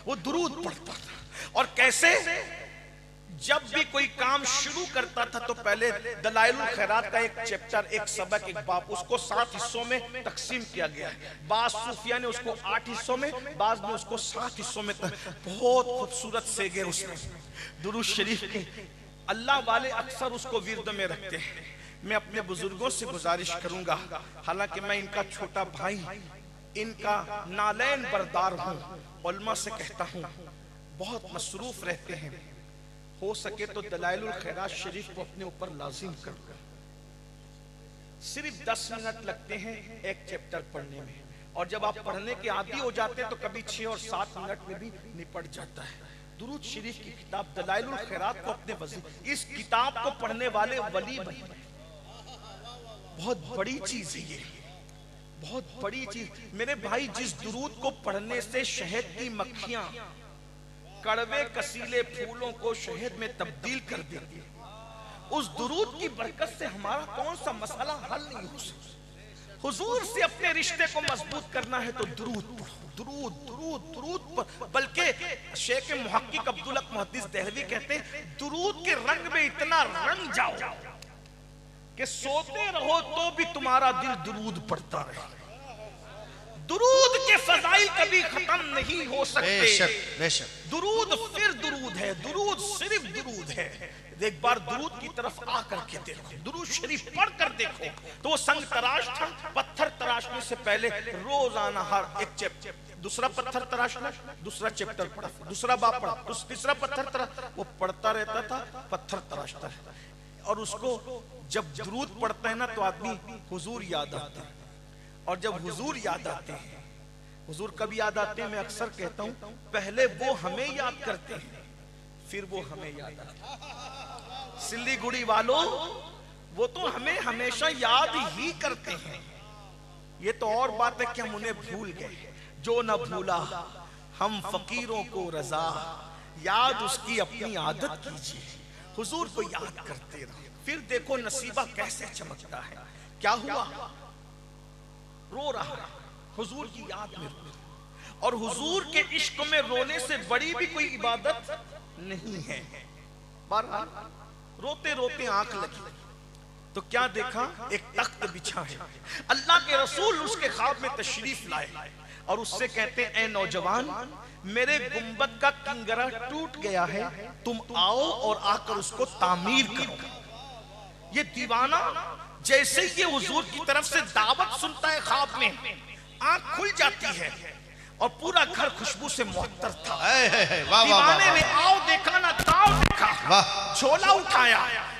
وہ درود پڑھتا تھا اور کیسے جب بھی کوئی کام شروع کرتا تھا تو پہلے دلائل الخیرات کا ایک چیپٹر، ایک سبق، ایک باب، اس کو 7 حصوں میں تقسیم کیا گیا ہے۔ بعض صوفیہ نے اس کو 8 حصوں میں، بعض نے اس کو 7 حصوں میں، بہت خوبصورت سے گئے اس میں درود شریف کے۔ اللہ والے اکثر اس کو ورد میں رکھتے ہیں۔ میں اپنے بزرگوں سے گزارش کروں گا، حالانکہ میں ان کا چھوٹا بھائی، ان کا نالین بردار ہوں، علماء سے کہتا ہوں بہت مصروف رہتے ہیں، ہو سکے تو دلائل الخیرات شریف کو اپنے اوپر لازم کر لیں۔ صرف 10 منٹ لگتے ہیں ایک چیپٹر پڑھنے میں، اور جب آپ پڑھنے کے عادی ہو جاتے ہیں تو کبھی 6 اور 7 منٹ میں بھی نپٹ جاتا ہے۔ درود شریف کی کتاب دلائل الخیرات کو اپنے وظیفہ، اس کتاب کو پڑھنے والے ولی بن گئے۔ بہت بڑی چیز ہے یہ، بہت بڑی چیز۔ میرے بھائی جس درود کو پڑھنے سے شہد کی مکھیاں کڑوے کسیلے پھولوں کو شہد میں تبدیل کر دیتی، اس درود کی برکت سے ہمارا کون سا مسئلہ حل نہیں ہو سکتا۔ حضور سے اپنے رشتے کو مضبوط کرنا ہے تو درود پڑھو، درود درود درود پر۔ بلکہ شیخ محقق عبدالحق محدث دہلوی کہتے ہیں درود کے رنگ میں اتنا رنگ جاؤ کہ سوتے رہو تو بھی تمہارا دل درود پڑھتا رہے۔ درود کے فضائل کبھی ختم نہیں ہو سکتے۔ بے شک بے شک۔ درود پھر درود ہے، درود صرف درود ہے۔ ایک بار درود کی طرف آ کر کے دیکھو، درود شریف پڑھ کر دیکھو تو وہ سنگ تراش تھا، پتھر تراشنے سے پہلے روزانہ ہر ایک چیپٹر، دوسرا پتھر تراشنا، دوسرا چیپٹر پڑھا، دوسرا باب پڑھا، تیسرا پتھر تراش، وہ پڑھتا رہتا تھا، پتھر تراشتا ہے۔ اور اس کو جب درود پڑھتا ہے نا تو آدمی حضور یاد آتا ہے، اور جب حضور یاد آتے ہیں، حضور کب یاد آتے ہیں؟ میں اکثر کہتا ہوں پہلے وہ ہمیں یاد کرتے ہیں پھر وہ ہمیں یاد آتے ہیں۔ سلی گڑی والوں وہ تو ہمیں ہمیشہ یاد ہی کرتے ہیں، یہ تو اور بات ہے کہ ہم انہیں بھول گئے۔ جو نہ بھولا ہم فقیروں کو رضا، یاد اس کی اپنی عادت کیجیے، حضور کو یاد کرتے رہو۔ پھر دیکھو نصیبہ کیسے چمکتا ہے۔ کیا ہوا؟ رو رہا ہے، حضور کی یاد میں رو، اور حضور کے عشق میں رونے سے بڑی بھی کوئی عبادت نہیں ہے۔ بہرحال روتے روتے آنکھ لگی تو کیا دیکھا؟ ایک تخت بچھا ہے، اللہ کے رسول اس کے خواب میں تشریف لائے اور اس سے کہتے ہیں اے نوجوان، میرے گنبد کا کنگرہ ٹوٹ گیا ہے، تم آؤ اور آ کر اس کو تعمیر کرو۔ یہ دیوانہ جیسے ہی یہ حضور کی طرف سے دعوت سنتا ہے خواب میں آنکھ کھل جاتی ہے اور پورا گھر خوشبو سے معطر تھا. دیوانے نے آؤ دیکھا نہ تاؤ دیکھا, جھولا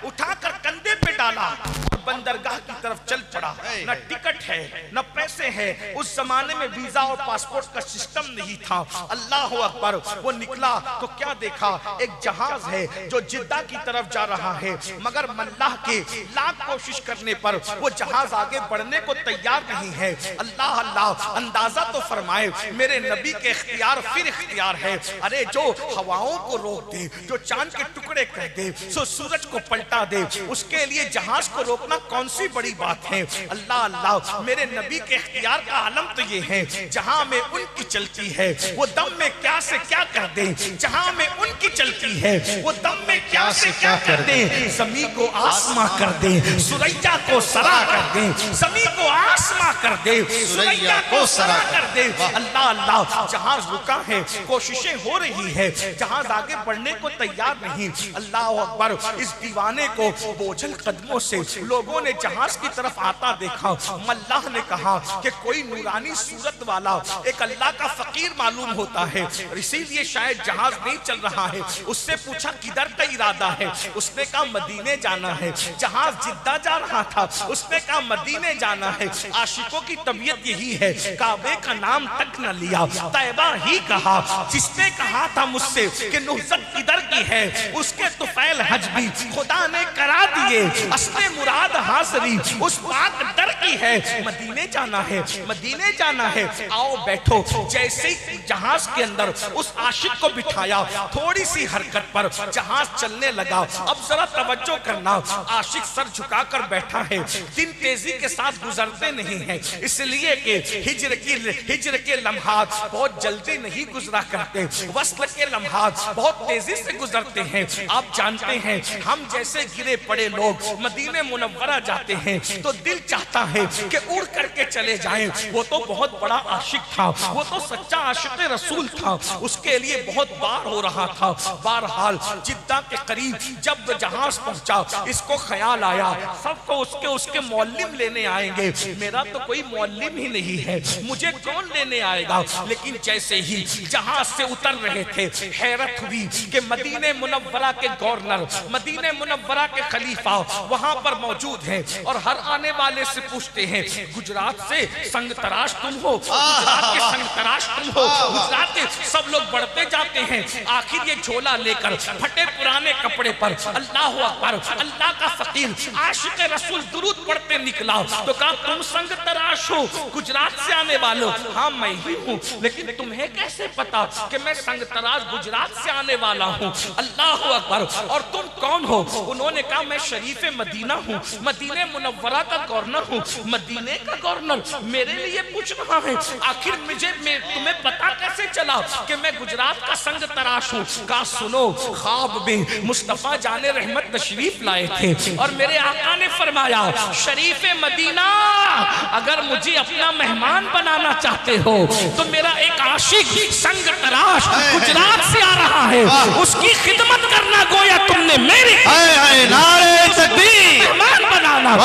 اٹھا کر کندھے پہ ڈالا اور بندرگاہ کی طرف چل پڑا. نہ ٹکٹ ہے نہ پیسے ہیں, اس زمانے میں ویزا اور پاسپورٹ کا سسٹم نہیں تھا. اللہ اکبر. وہ نکلا تو کیا دیکھا, ایک جہاز ہے جو جدہ کی طرف جا رہا ہے, مگر ملاح کے لاکھ کوشش کرنے پر وہ جہاز آگے بڑھنے کو تیار نہیں ہے. اللہ اللہ, اندازہ تو فرمائے میرے نبی کے اختیار پھر اختیار ہے. ارے جو ہواؤں کو روک دے, جو چاند کے ٹکڑے کر دے, سو سورج کو پلٹا دے, اس کے لیے جہاز کو روکنا کون سی بڑی بات ہے. اللہ اللہ, میرے نبی کے اختیار کا عالم تو یہ ہے, جہاں میں ان کی چلتی ہے وہ دم میں کیا سے کیا کر دے. جہاں میں ان کی چلتی ہے وہ دم میں کیا سے کیا کر دے. زمین کو آسماں کر دے, سریا کو سرا کر دے. زمین کو آسماں کر دے, سریا کو سرا کر دے. اللہ اللہ, جہاز رکا ہے, کوششیں ہو رہی ہے, جہاز آگے بڑھنے کو تیار نہیں. اللہ اکبر. اس دیوانے کو بوجھل قدموں سے لوگوں نے جہاز کی طرف آتا دیکھا. ملاح نے کہا کہ کوئی نورانی صورت والا ایک اللہ کا فقیر معلوم ہوتا ہے, اسی لیے شاید جہاز نہیں چل رہا ہے. اس سے پوچھا کدھر کا ارادہ ہے, اس نے کہا مدینے جانا ہے. جہاز جدہ جا رہا تھا, اس نے کہا مدینے جانا ہے. عاشقوں کی طبیعت یہی ہے, کعبے کا نام تک نہ لیا, طیبہ ہی کہا. جس نے کہا تھا مجھ سے کہ نہضت کدھر کی ہے, اس کے طفیل حج بھی خدا نے کرا دیے. اصل مراد حاضری اس پاک در کی ہے. مدینے جانا ہے, مدینے جانا ہے. آؤ بیٹھو. جیسے جہاز کے اندر اس عاشق کو بٹھایا, تھوڑی سی حرکت پر جہاز چلنے لگا. اب ذرا توجہ کرنا, عاشق سر جھکا کر بیٹھا ہے. دن تیزی کے ساتھ گزرتے نہیں ہیں, اس لیے کہ ہجر کے لمحات بہت جلدی نہیں گزرا کرتے, وصل کے لمحات بہت تیزی سے گزرتے ہیں. آپ جانتے ہیں ہم جیسے گرے پڑے لوگ مدینہ منورہ جاتے ہیں تو دل چاہتا ہے کہ اڑ کر کے چلے جائیں. وہ تو بہت بڑا عاشق تھا, وہ تو سچا عاشق رسول تھا, اس کے لیے بہت بار ہو رہا تھا. بہرحال جدہ کے قریب جب جہاز پہنچا, اس کو خیال آیا سب کو اس کے معلم لینے آئیں گے. میرا تو کوئی معلم ہی نہیں ہے, مجھے کون لینے آئے گا. لیکن جیسے ہی جہاز سے اتر رہے تھے, حیرت ہوئی کہ مدینہ منورہ کے گورنر, مدینہ منورہ کے خلیفہ وہاں پر موجود ہیں, اور ہر آنے والے سے پوچھتے ہیں گجرات سے سنگ تراش تم ہو, گجرات کے سنگ تراش تم ہو, گجرات کے. سب لوگ بڑھتے جاتے ہیں. آخر یہ جھولا لے کر پھٹے پرانے کپڑے پر اللہ اکبر, اللہ کا فقیر عاشق رسول درود پڑھتے نکلا. تو کہا تم سنگ تراش ہو, گجرات سے آنے والو. ہاں میں ہی ہوں, لیکن تمہیں کیسے پتا کہ میں سنگ تراش گجرات سے آنے والا ہوں. اللہ اکبر. اور تم کون ہو؟ انہوں نے کہا میں شریف مدینہ ہوں, مدینہ منورہ کا گورنر ہوں. مدینے کا گورنر میرے لیے پوچھ رہا ہے, آخر تمہیں پتا کیسے چلا کہ میں گجرات کا سنگ تراش ہوں؟ کہا سنو, خواب میں مصطفیٰ جان رحمت تشریف لائے تھے اور میرے آقا نے فرمایا شریف مدینہ اگر مجھے اپنا مہمان بنانا چاہتے ہو تو میرا ایک عاشق سنگ تراش گجرات سے آ رہا ہے, اس کی خدمت کرنا گویا تم نے میرے نعرہ تکبیر مہمان بنانا,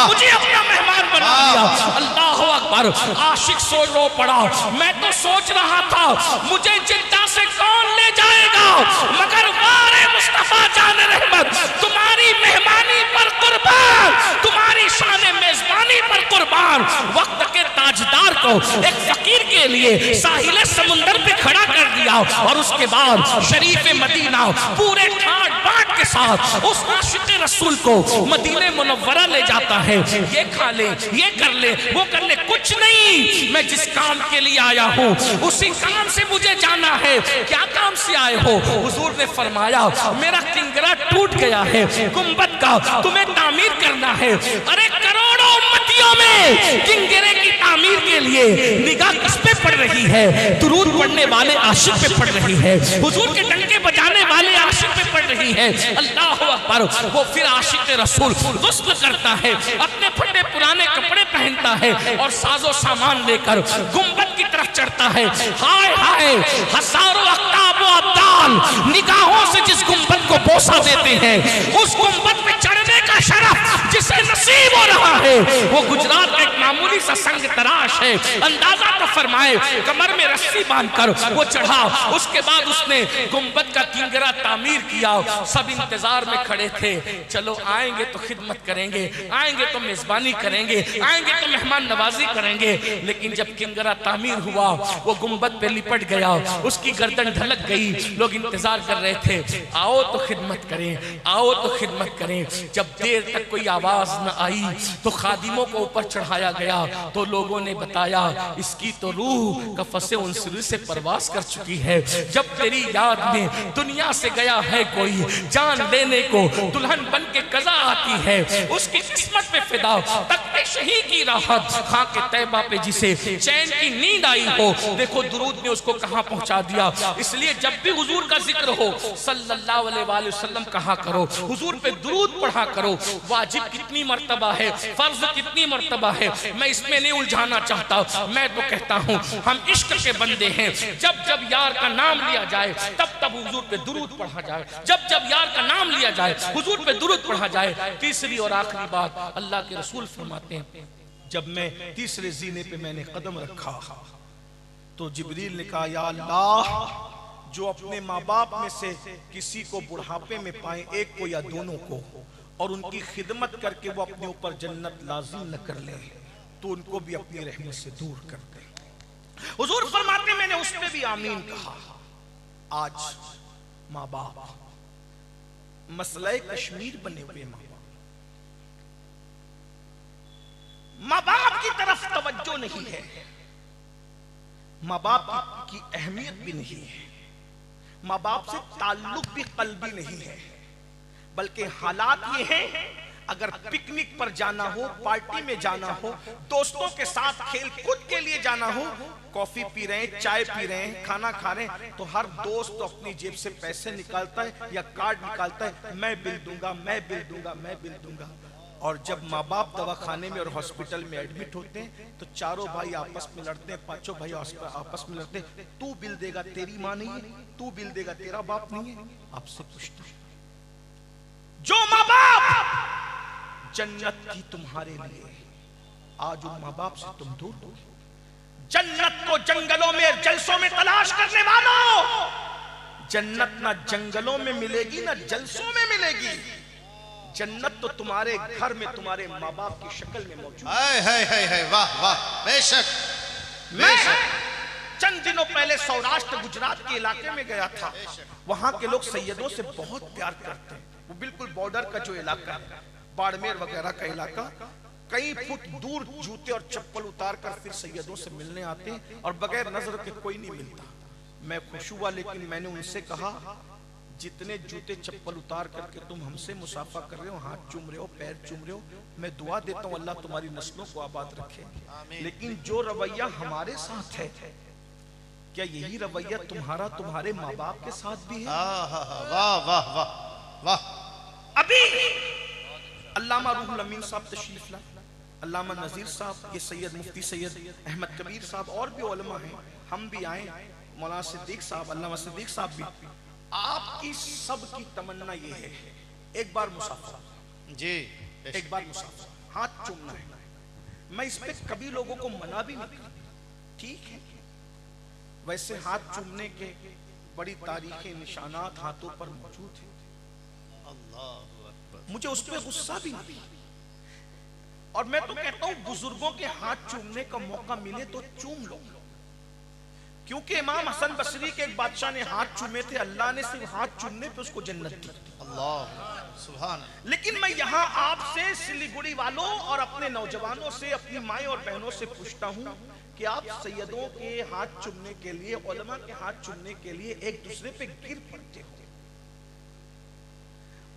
مجھے اپنا مہمان بنا لیا. اللہ اکبر. عاشق سوچ رو پڑا, میں تو سوچ رہا تھا مجھے جدہ سے کون لے جائے گا, مگر وارے مصطفیٰ جان رحمت تمہاری مہمانی پر قربان, تمہاری شان میزبانی پر قربان. وقت کے تاجدار کو ایک فقیر کے لیے ساحل سمندر پہ کھڑا کر دیا, اور اس کے بعد شریف مدینہ پورے ٹھاٹ باٹ کے ساتھ اس عاشق رسول کو مدینہ منورہ لے جاتا ہے. یہ کھا لے, یہ کر لے, وہ کر لے, کچھ نہیں, میں جس کام کے لیے آیا ہوں اسی کام سے مجھے جانا ہے. کیا کام سے آئے ہو؟ حضور نے فرمایا میرا کنگرا ٹوٹ گیا ہے, گنبد کا تمہیں تعمیر کرنا ہے. ارے کروڑوں امتیوں میں کنگرے کی تعمیر کے لیے نگاہ کس پہ پڑ رہی ہے؟ درود پڑھنے والے عاشق پہ پڑ رہی ہے, حضور کے ڈنکے بجانے والے عاشق پہ پڑ رہی ہے. اللہ اکبر. وہ پھر عاشق رسول غسل کرتا ہے, اپنے پھٹے پرانے کپڑے پہنتا ہے اور ساز و سامان لے کر گنبد کی طرف چڑھتا ہے. ہائے ہائے, ہزاروں اقطاب و ابدال نگاہوں سے جس گنبد کو بوسہ دیتے ہیں, اس گنبد پہ چڑھنے مرنے کا شرف جسے نصیب ہو رہا ہے وہ گجرات کا ایک معمولی سا سنگ تراش ہے. اندازہ تو فرمائے کمر میں رسی باندھ کر وہ چڑھا. اس کے بعد اس نے گنبد کا کنگرا تعمیر کیا. سب انتظار میں کھڑے تھے. چلو آئیں گے تو خدمت کریں گے, آئیں گے تو میزبانی کریں گے, آئیں گے تو مہمان نوازی کریں گے. لیکن جب کنگرا تعمیر ہوا وہ گنبد پہ لپٹ گیا, اس کی گردن ڈھلک گئی. لوگ انتظار کر رہے تھے آؤ تو خدمت کریں, آؤ تو خدمت کریں. جب دیر تک کوئی آواز نہ آئی تو خادموں کو اوپر چڑھایا گیا. تو لوگوں نے بتایا اس کی تو روح قفس انصری سے پرواز کر چکی ہے. جب تیری یاد میں دنیا سے گیا ہے کوئی, جان لینے کو دلہن بن کے قضا آتی ہے. اس کی قسمت پہ فدا تخت شہید کی راحت, خاک طیبہ پہ جسے چین کی نیند آئی ہو. دیکھو درود نے اس کو کہاں پہنچا دیا. اس لیے جب بھی حضور کا ذکر ہو صلی اللہ علیہ وآلہ وسلم کہا کرو, حضور پہ درود پڑھا کرو. واجب کتنی مرتبہ ہے, فرض کتنی مرتبہ ہے, میں اس میں نہیں الجھانا چاہتا. میں تو کہتا ہوں ہم عشق کے بندے ہیں. جب جب یار کا نام لیا جائے تب تب حضور پہ درود پڑھا جائے. جب جب یار کا نام لیا جائے حضور پہ درود پڑھا جائے. تیسری اور آخری بات اللہ کے رسول فرماتے ہیں جب میں تیسرے زینے پہ میں نے قدم رکھا تو جبریل نے کہا یا اللہ جو اپنے ماں باپ میں سے کسی کو بڑھاپے میں پائیں, ایک کو یا دونوں کو, اور ان کی خدمت کر کے وہ اپنے اوپر جنت لازم نہ کر لیں تو ان کو بھی اپنی رحمت سے دور کر دیں. حضور فرماتے میں نے اس پہ بھی آمین کہا. آج ماں باپ مسئلہ کشمیر بنے ہوئے ماں باپ کی طرف توجہ نہیں ہے, ماں باپ کی اہمیت بھی نہیں ہے, ماں باپ سے تعلق بھی قلبی نہیں ہے. بلکہ حالات یہ ہیں اگر پکنک پر جانا ہو, پارٹی میں جانا ہو, دوستوں کے ساتھ کھیل کود کے لیے جانا ہو, کافی پی رہے ہیں, چائے پی رہے ہیں, کھانا کھا رہے ہیں, تو ہر دوست اپنی جیب سے پیسے نکالتا ہے یا کارڈ نکالتا ہے, میں بل دوں گا, میں بل دوں گا, میں بل دوں گا. اور جب ماں باپ دواخانے میں اور ہاسپٹل میں ایڈمٹ ہوتے ہیں تو چاروں بھائی آپس میں لڑتے ہیں, پانچوں بھائی آپس میں لڑتے ہیں. تو بل دے گا تیری ماں نہیں ہے, تو بل دے گا تیرا باپ نہیں ہے. آپ سے پوچھتا ہوں جو ماں باپ جنت کی تمہارے لیے, آج ان ماں باپ سے تم دور ہو. جنت کو جنگلوں میں جلسوں میں تلاش کرنے والوں, جنت نہ جنگلوں میں ملے گی نہ جلسوں میں ملے گی. جنت تو تمہارے گھر میں تمہارے ماں باپ کی شکل میں موجود ہے. واہ واہ, بے شک. میں چند دنوں پہلے سوراشٹر گجرات کے علاقے میں گیا تھا. وہاں کے لوگ سیدوں سے بہت پیار کرتے ہیں. وہ بالکل بارڈر کا جو علاقہ ہے, باڑمیر وغیرہ کا علاقہ, کئی فٹ دور جوتے اور چپل اتار کر پھر سیدوں سے ملنے آتے ہیں اور بغیر نظر کے کوئی نہیں ملتا. میں خوش ہوا, لیکن میں نے ان سے کہا جتنے جوتے چپل اتار کر کے تم ہم سے مصافحہ کر رہے ہو, ہاتھ چوم رہے ہو, پیر چوم رہے ہو, میں دعا دیتا ہوں اللہ تمہاری نسلوں کو آباد رکھے. لیکن جو رویہ ہمارے ساتھ ہے, کیا یہی رویہ تمہارا تمہارے ماں باپ کے ساتھ بھی ہے؟ واہ واہ واہ واہ. ابھی علامہ روح الامین صاحب تشریف لائے, علامہ نذیر صاحب, یہ سید مفتی سید احمد کبیر صاحب, اور بھی علماء ہیں, ہم بھی آئیں, مولانا صدیق صاحب, علامہ صدیق صاحب بھی. آپ کی سب کی تمنا یہ ہے ایک بار مصافحہ, جی ایک بار مصافحہ, ہاتھ چومنا ہے. میں اس پہ کبھی لوگوں کو منع بھی نہیں کرتا, ٹھیک ہے. ویسے ہاتھ چومنے کے بڑی تاریخی نشانات ہاتھوں پر موجود ہیں. مجھے اس پہ غصہ بھی نہیں, اور میں تو کہتا ہوں بزرگوں کے ہاتھ چومنے کا موقع ملے تو چوم لو, کیونکہ امام حسن بصری کے ایک بادشاہ نے ہاتھ چومے تھے, اللہ نے صرف ہاتھ چومنے پہ اس کو جنت دی. اللہ سبحان. لیکن میں یہاں آپ سے سلیگوڑی والوں اور اپنے نوجوانوں سے, اپنی مائیں اور بہنوں سے پوچھتا ہوں کہ آپ سیدوں کے ہاتھ چومنے کے لیے, علماء کے ہاتھ چومنے کے لیے ایک دوسرے پہ گر پڑتے ہو,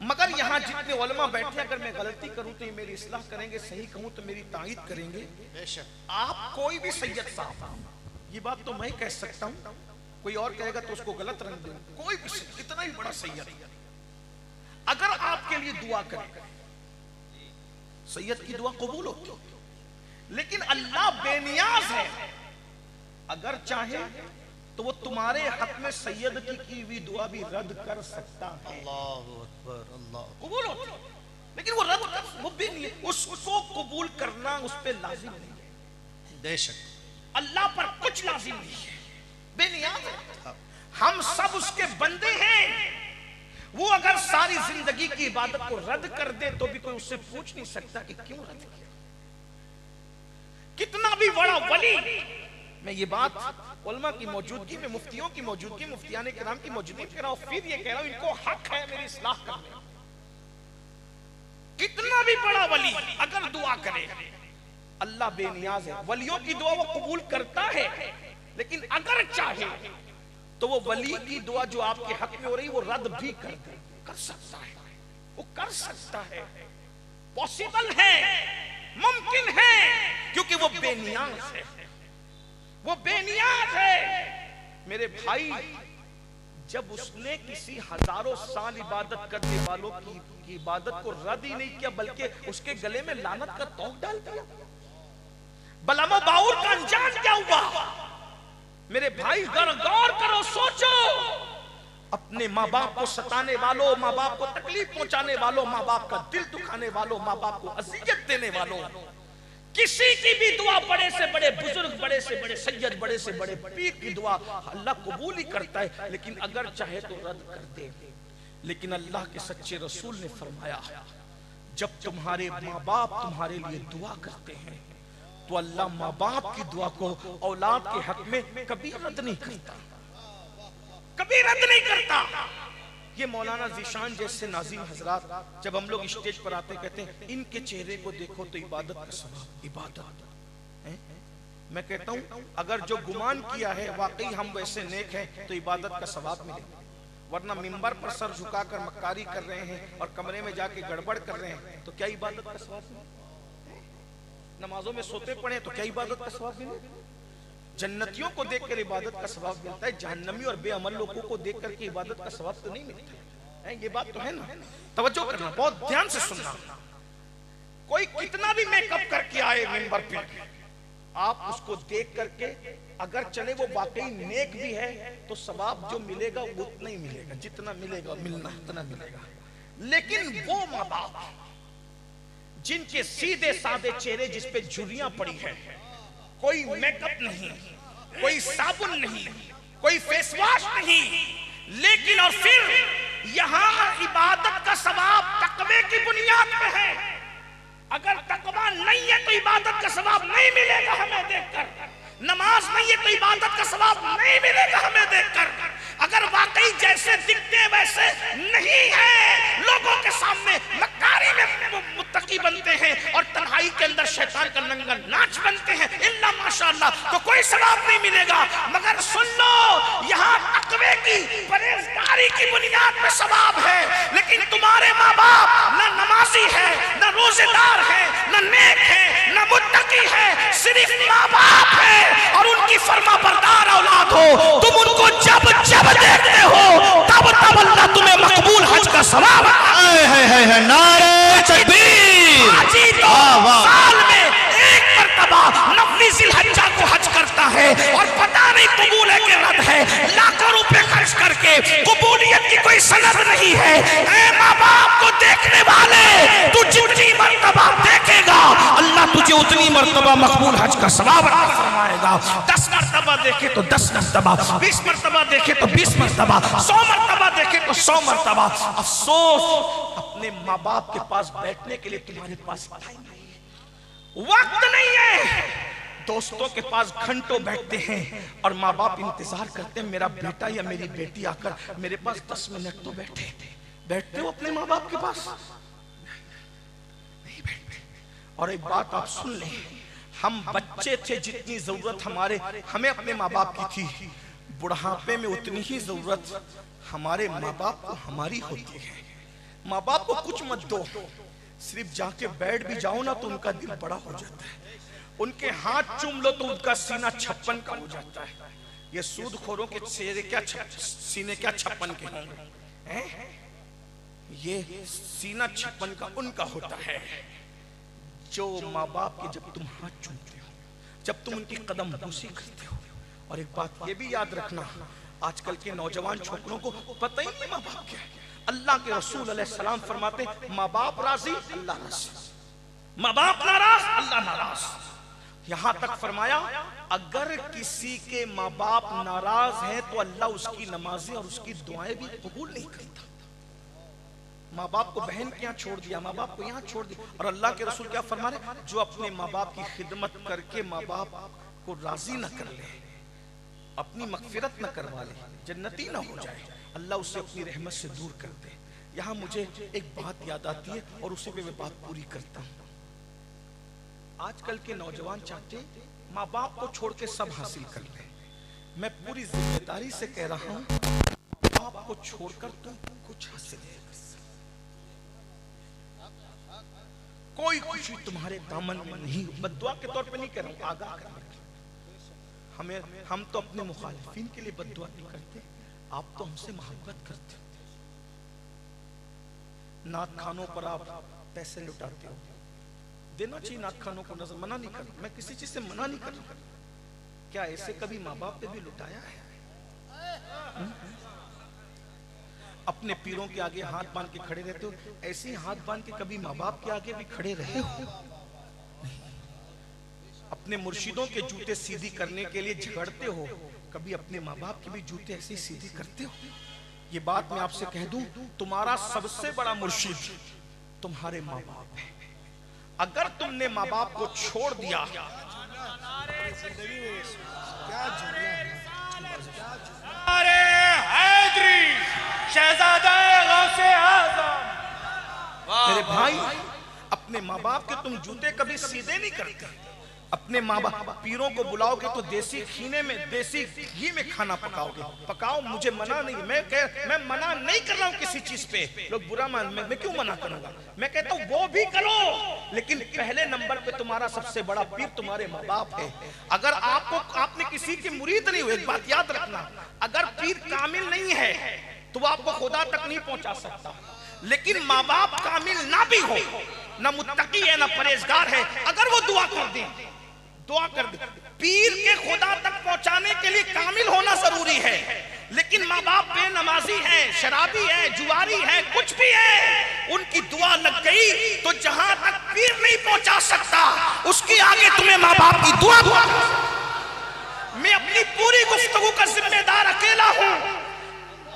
مگر یہاں جتنے علماء بیٹھے, اگر میں غلطی کروں تو یہ میری اصلاح کریں گے, صحیح کہوں تو میری تائید کریں گے. آپ کوئی بھی سید صاحب, یہ بات تو میں کہہ سکتا ہوں, کوئی اور کہے گا تو اس کو غلط رنگ دیں, کوئی بھی اتنا ہی بڑا سید اگر آپ کے لیے دعا کرے, سید کی دعا قبول ہوتی, لیکن اللہ بے نیاز ہے, اگر چاہے تو وہ تمہارے حق میں سید کی ہوئی دعا بھی رد کر سکتا ہے. اللہ اکبر, اللہ قبول ہوتی, لیکن وہ رد وہ بے نیاز، اس کو قبول کرنا اس پہ لازم نہیں ہے۔ بے شک اللہ پر کچھ لازم نہیں ہے، بے نیاز ہے۔ ہم سب اس کے بندے ہیں۔ وہ اگر ساری زندگی کی عبادت کو رد کر دے تو بھی کوئی اس سے پوچھ نہیں سکتا کہ کیوں رد کیا۔ کتنا بھی بڑا ولی، میں یہ بات علماء کی موجودگی میں، مفتیوں کی موجودگی، مفتیان کرام کی موجودگی میں کہہ رہا ہوں، پھر یہ کہہ رہا ہوں ان کو حق ہے میری اصلاح کرنے۔ کتنا بھی بڑا ولی اگر دعا کرے، اللہ بے نیاز ہے، ولیوں کی دعا وہ قبول کرتا ہے، لیکن اگر چاہے تو وہ ولی کی دعا جو آپ کے حق میں ہو رہی وہ رد بھی کر دے، کر سکتا ہے، وہ کر سکتا ہے، پوسیبل ہے، ممکن ہے، کیونکہ وہ بے نیاز ہے، وہ بے نیاز ہے۔ میرے بھائی، جب اس نے کسی ہزاروں سال عبادت کرنے والوں کی عبادت کو رد ہی نہیں کیا بلکہ اس کے گلے میں لعنت کا توق ڈال دیا، بلام و باور کا انجام کیا ہوا؟ میرے بھائی غور کرو، سوچو، اپنے ماں باپ کو ستانے والوں، ماں باپ کو تکلیف پہنچانے والوں، ماں باپ کا دل دکھانے والوں، ماں باپ کو اذیت دینے والوں، کسی کی بھی دعا، بڑے سے بڑے بزرگ، بڑے سے بڑے سید، بڑے سے بڑے پیر کی دعا اللہ قبول ہی کرتا ہے، لیکن اگر چاہے تو رد کر دے۔ لیکن اللہ کے سچے رسول نے فرمایا، جب تمہارے ماں باپ تمہارے لیے دعا کرتے ہیں تو اللہ ماں باپ کی دعا کو اولاد کے حق میں کبھی رد نہیں کرتا، کبھی رد نہیں کرتا۔ یہ مولانا ذیشان جیسے ناظرین حضرات جب ہم لوگ اسٹیج پر آتے کہتے ہیں ان کے چہرے کو دیکھو تو عبادت کا ثواب، عبادت۔ میں کہتا ہوں اگر جو گمان کیا ہے واقعی ہم ویسے نیک ہیں تو عبادت کا ثواب ملے گا، ورنہ منبر پر سر جھکا کر مکاری کر رہے ہیں اور کمرے میں جا کے گڑبڑ کر رہے ہیں تو کیا عبادت کا ثواب ملے؟ نمازوں میں سوتے پڑے تو کیا عبادت کا ثواب ملے؟ جنتیوں کو دیکھ کر عبادت کا ثواب ملتا ہے، جہنمی اور بے عمل لوگوں کو دیکھ کر کے عبادت کا ثواب تو نہیں ملتا ہے۔ یہ بات تو ہے نا، توجہ کرنا، بہت دھیان سے سننا۔ کوئی کتنا بھی میک اپ کر کے آئے منبر پہ، آپ اس کو دیکھ کر کے اگر چلے وہ واقعی نیک بھی ہے تو ثواب جو ملے گا وہ اتنا ہی ملے گا، جتنا ملے گا ملنا اتنا ملے گا۔ لیکن وہ ماں باپ جن کے سیدھے سادے چہرے جس پہ جھریاں پڑی ہیں، کوئی میک اپ نہیں، کوئی صابن نہیں، کوئی فیس واش نہیں، لیکن اور پھر یہاں عبادت کا ثواب تقوی کی بنیاد پہ ہے۔ اگر تقوی نہیں ہے تو عبادت کا ثواب نہیں ملے گا ہمیں دیکھ کر، نماز نہیں ہے تو عبادت کا ثواب نہیں ملے گا ہمیں دیکھ کر، اگر واقعی جیسے دکھتے ویسے نہیں ہے، لوگوں کے سامنے مکاری میں متقی بنتے ہیں اور تنہائی کے اندر شیطان کا ننگا ناچ بنتے ہیں، الا ماشاءاللہ، تو کوئی ثواب نہیں ملے گا۔ مگر سن لو، یہاں تقوی کی پرہیزگاری کی بنیاد پہ ثواب ہے، لیکن تمہارے ماں باپ نہ نمازی ہے، نہ روزے دار ہے، نہ نیک ہے، نہ متقی ہے، صرف ماں باپ ہے اور ان کی فرما بردار اولاد ہو، تم ان کو جب دیکھتے ہو تب اللہ تمہیں مقبول حج کا ثواب ہے نعرہ تکبیر، سال میں ایک مرتبہ نفلی ذی الحجہ کو حج کرتا ہے اور پتہ نہیں قبول ہے کہ رد ہے، لاکھوں روپے خرچ کر کے قبولیت کی کوئی سند نہیں ہے۔ اے ماں باپ کو دیکھنے والے، تو جتنی مرتبہ دیکھے گا اللہ تجھے اتنی مرتبہ مقبول حج کا ثواب عطا فرمائے گا۔ 10 مرتبہ دیکھے تو 10 مرتبہ، 20 مرتبہ دیکھے تو 20 مرتبہ، 100 مرتبہ دیکھے تو 100 مرتبہ۔ افسوس اپنے ماں باپ کے پاس بیٹھنے کے لیے تمہارے پاس ٹائم نہیں ہے، وقت نہیں ہے۔ دوستوں کے پاس گھنٹوں بیٹھتے ہیں اور ماں باپ انتظار کرتے ہیں میرا بیٹا یا میری بیٹی آ کر میرے پاس 10 منٹ تو بیٹھتے ہو اپنے ماں باپ کے پاس؟ نہیں بیٹھتے۔ اور ایک بات آپ سن لیں، ہم بچے تھے جتنی ضرورت ہمیں اپنے ماں باپ کی تھی، بڑھاپے میں اتنی ہی ضرورت ہمارے ماں باپ کو ہماری ہوتی ہے۔ ماں باپ کو کچھ مت دو، صرف جا کے بیٹھ بھی جاؤ نا تو ان کا دل بڑا ہو جاتا ہے، ان کے ہاتھ چوم لو تو ان کا سینہ 56 کا ہو جاتا ہے۔ یہ سود خوروں کے سینے کیا 56 کے ہوں گے، یہ سینہ 56 کا ان کا ہوتا ہے۔ جو ماں باپ کے جب تم ہاتھ چومتے ہو، جب تم ان کی قدم بوسی کرتے ہو، اور ایک بات یہ بھی یاد رکھنا، آج کل کے نوجوان چھوکروں کو پتہ ہی نہیں ماں باپ کیا ہے، اللہ کے رسول علیہ السلام فرماتے ماں باپ راضی اللہ راضی، ماں باپ ناراض اللہ ناراض. یہاں تک فرمایا اگر کسی کے ماں باپ ناراض ہیں تو اللہ اس کی نمازیں اور اس کی دعائیں بھی قبول نہیں کرتا. ماں باپ کو بہن کے یہاں چھوڑ دیا، ماں باپ کو یہاں چھوڑ دیا، اور اللہ کے رسول کیا فرما رہے جو اپنے ماں باپ کی خدمت کر کے ماں باپ کو راضی نہ کر لے، اپنی مغفرت نہ کروا لے، جنتی نہ ہو جائے، اللہ اسے اپنی رحمت سے دور کر دے. یہاں مجھے ایک بات یاد آتی ہے اور اسی پہ میں بات پوری کرتا ہوں. آج کل کے نوجوان چاہتے ماں باپ کو چھوڑ کے سب حاصل کر لیں. میں پوری ذمہ داری سے کہہ رہا ہوں ماں باپ کو چھوڑ کر تم کچھ حاصل نہیں کر سکتے. کوئی خوشی تمہارے دامن میں نہیں. بد دعا کے طور پہ نہیں کہہ رہا ہوں، آگاہ کرنا. ہم تو اپنے مخالفین کے لیے بد دعا نہیں کرتے، آپ تو ہم سے محبت کرتے. نعت خانوں پر آپ پیسے لٹاتے ہو، دینا چاہیے نعت خانوں کو، نظر منع نہیں کرنا، میں کسی چیز سے منع نہیں کر رہا. کیا ایسے کبھی ماں باپ پہ بھی لٹایا ہے؟ اپنے پیروں کے آگے ہاتھ باندھ کے کھڑے رہتے ہو، ایسے ہاتھ باندھ کے کبھی ماں باپ کے آگے بھی کھڑے رہے ہو؟ اپنے مرشدوں کے جوتے سیدھی کرنے کے لیے جھگڑتے ہو، کبھی اپنے ماں باپ کی بھی جوتے ایسے سیدھی کرتے ہو؟ یہ بات میں آپ سے کہہ دوں، تمہارا سب سے بڑا مرشد تمہارے ماں باپ ہے. اگر تم نے ماں باپ کو چھوڑ دیا، میرے بھائی اپنے ماں باپ کے تم جوتے کبھی سیدھے نہیں کرتے. اپنے ماں باپ پیروں کو بلاؤ گے تو دیسی کھینے میں دیسی گھی میں کھانا پکاؤ گے، پکاؤ، مجھے منع نہیں. میں منع نہیں کر رہا ہوں کسی چیز پہ، لوگ برا میں کیوں منع کروں گا؟ میں کہتا ہوں وہ بھی کرو، لیکن پہلے نمبر پہ تمہارا سب سے بڑا پیر تمہارے ماں باپ ہے. اگر آپ نے کسی کی مرید نہیں ہوئے، ایک بات یاد رکھنا، اگر پیر کامل نہیں ہے تو وہ آپ کو خدا تک نہیں پہنچا سکتا. لیکن ماں باپ کامل نہ بھی ہو، نہ متقی ہے نہ پرہیزگار ہے، اگر وہ دعا کر دیں، دعا کر دیں، پیر کے خدا تک پہنچانے کے لیے کامل ہونا ضروری ہے. لیکن ماں باپ بے نمازی ہے، شرابی ہے، جواری ہے، کچھ بھی ہے، ان کی دعا لگ گئی تو جہاں تک پیر نہیں پہنچا سکتا اس کی آگے تمہیں ماں باپ کی دعا پہنچا. میں اپنی پوری گفتگو کا ذمہ دار اکیلا ہوں،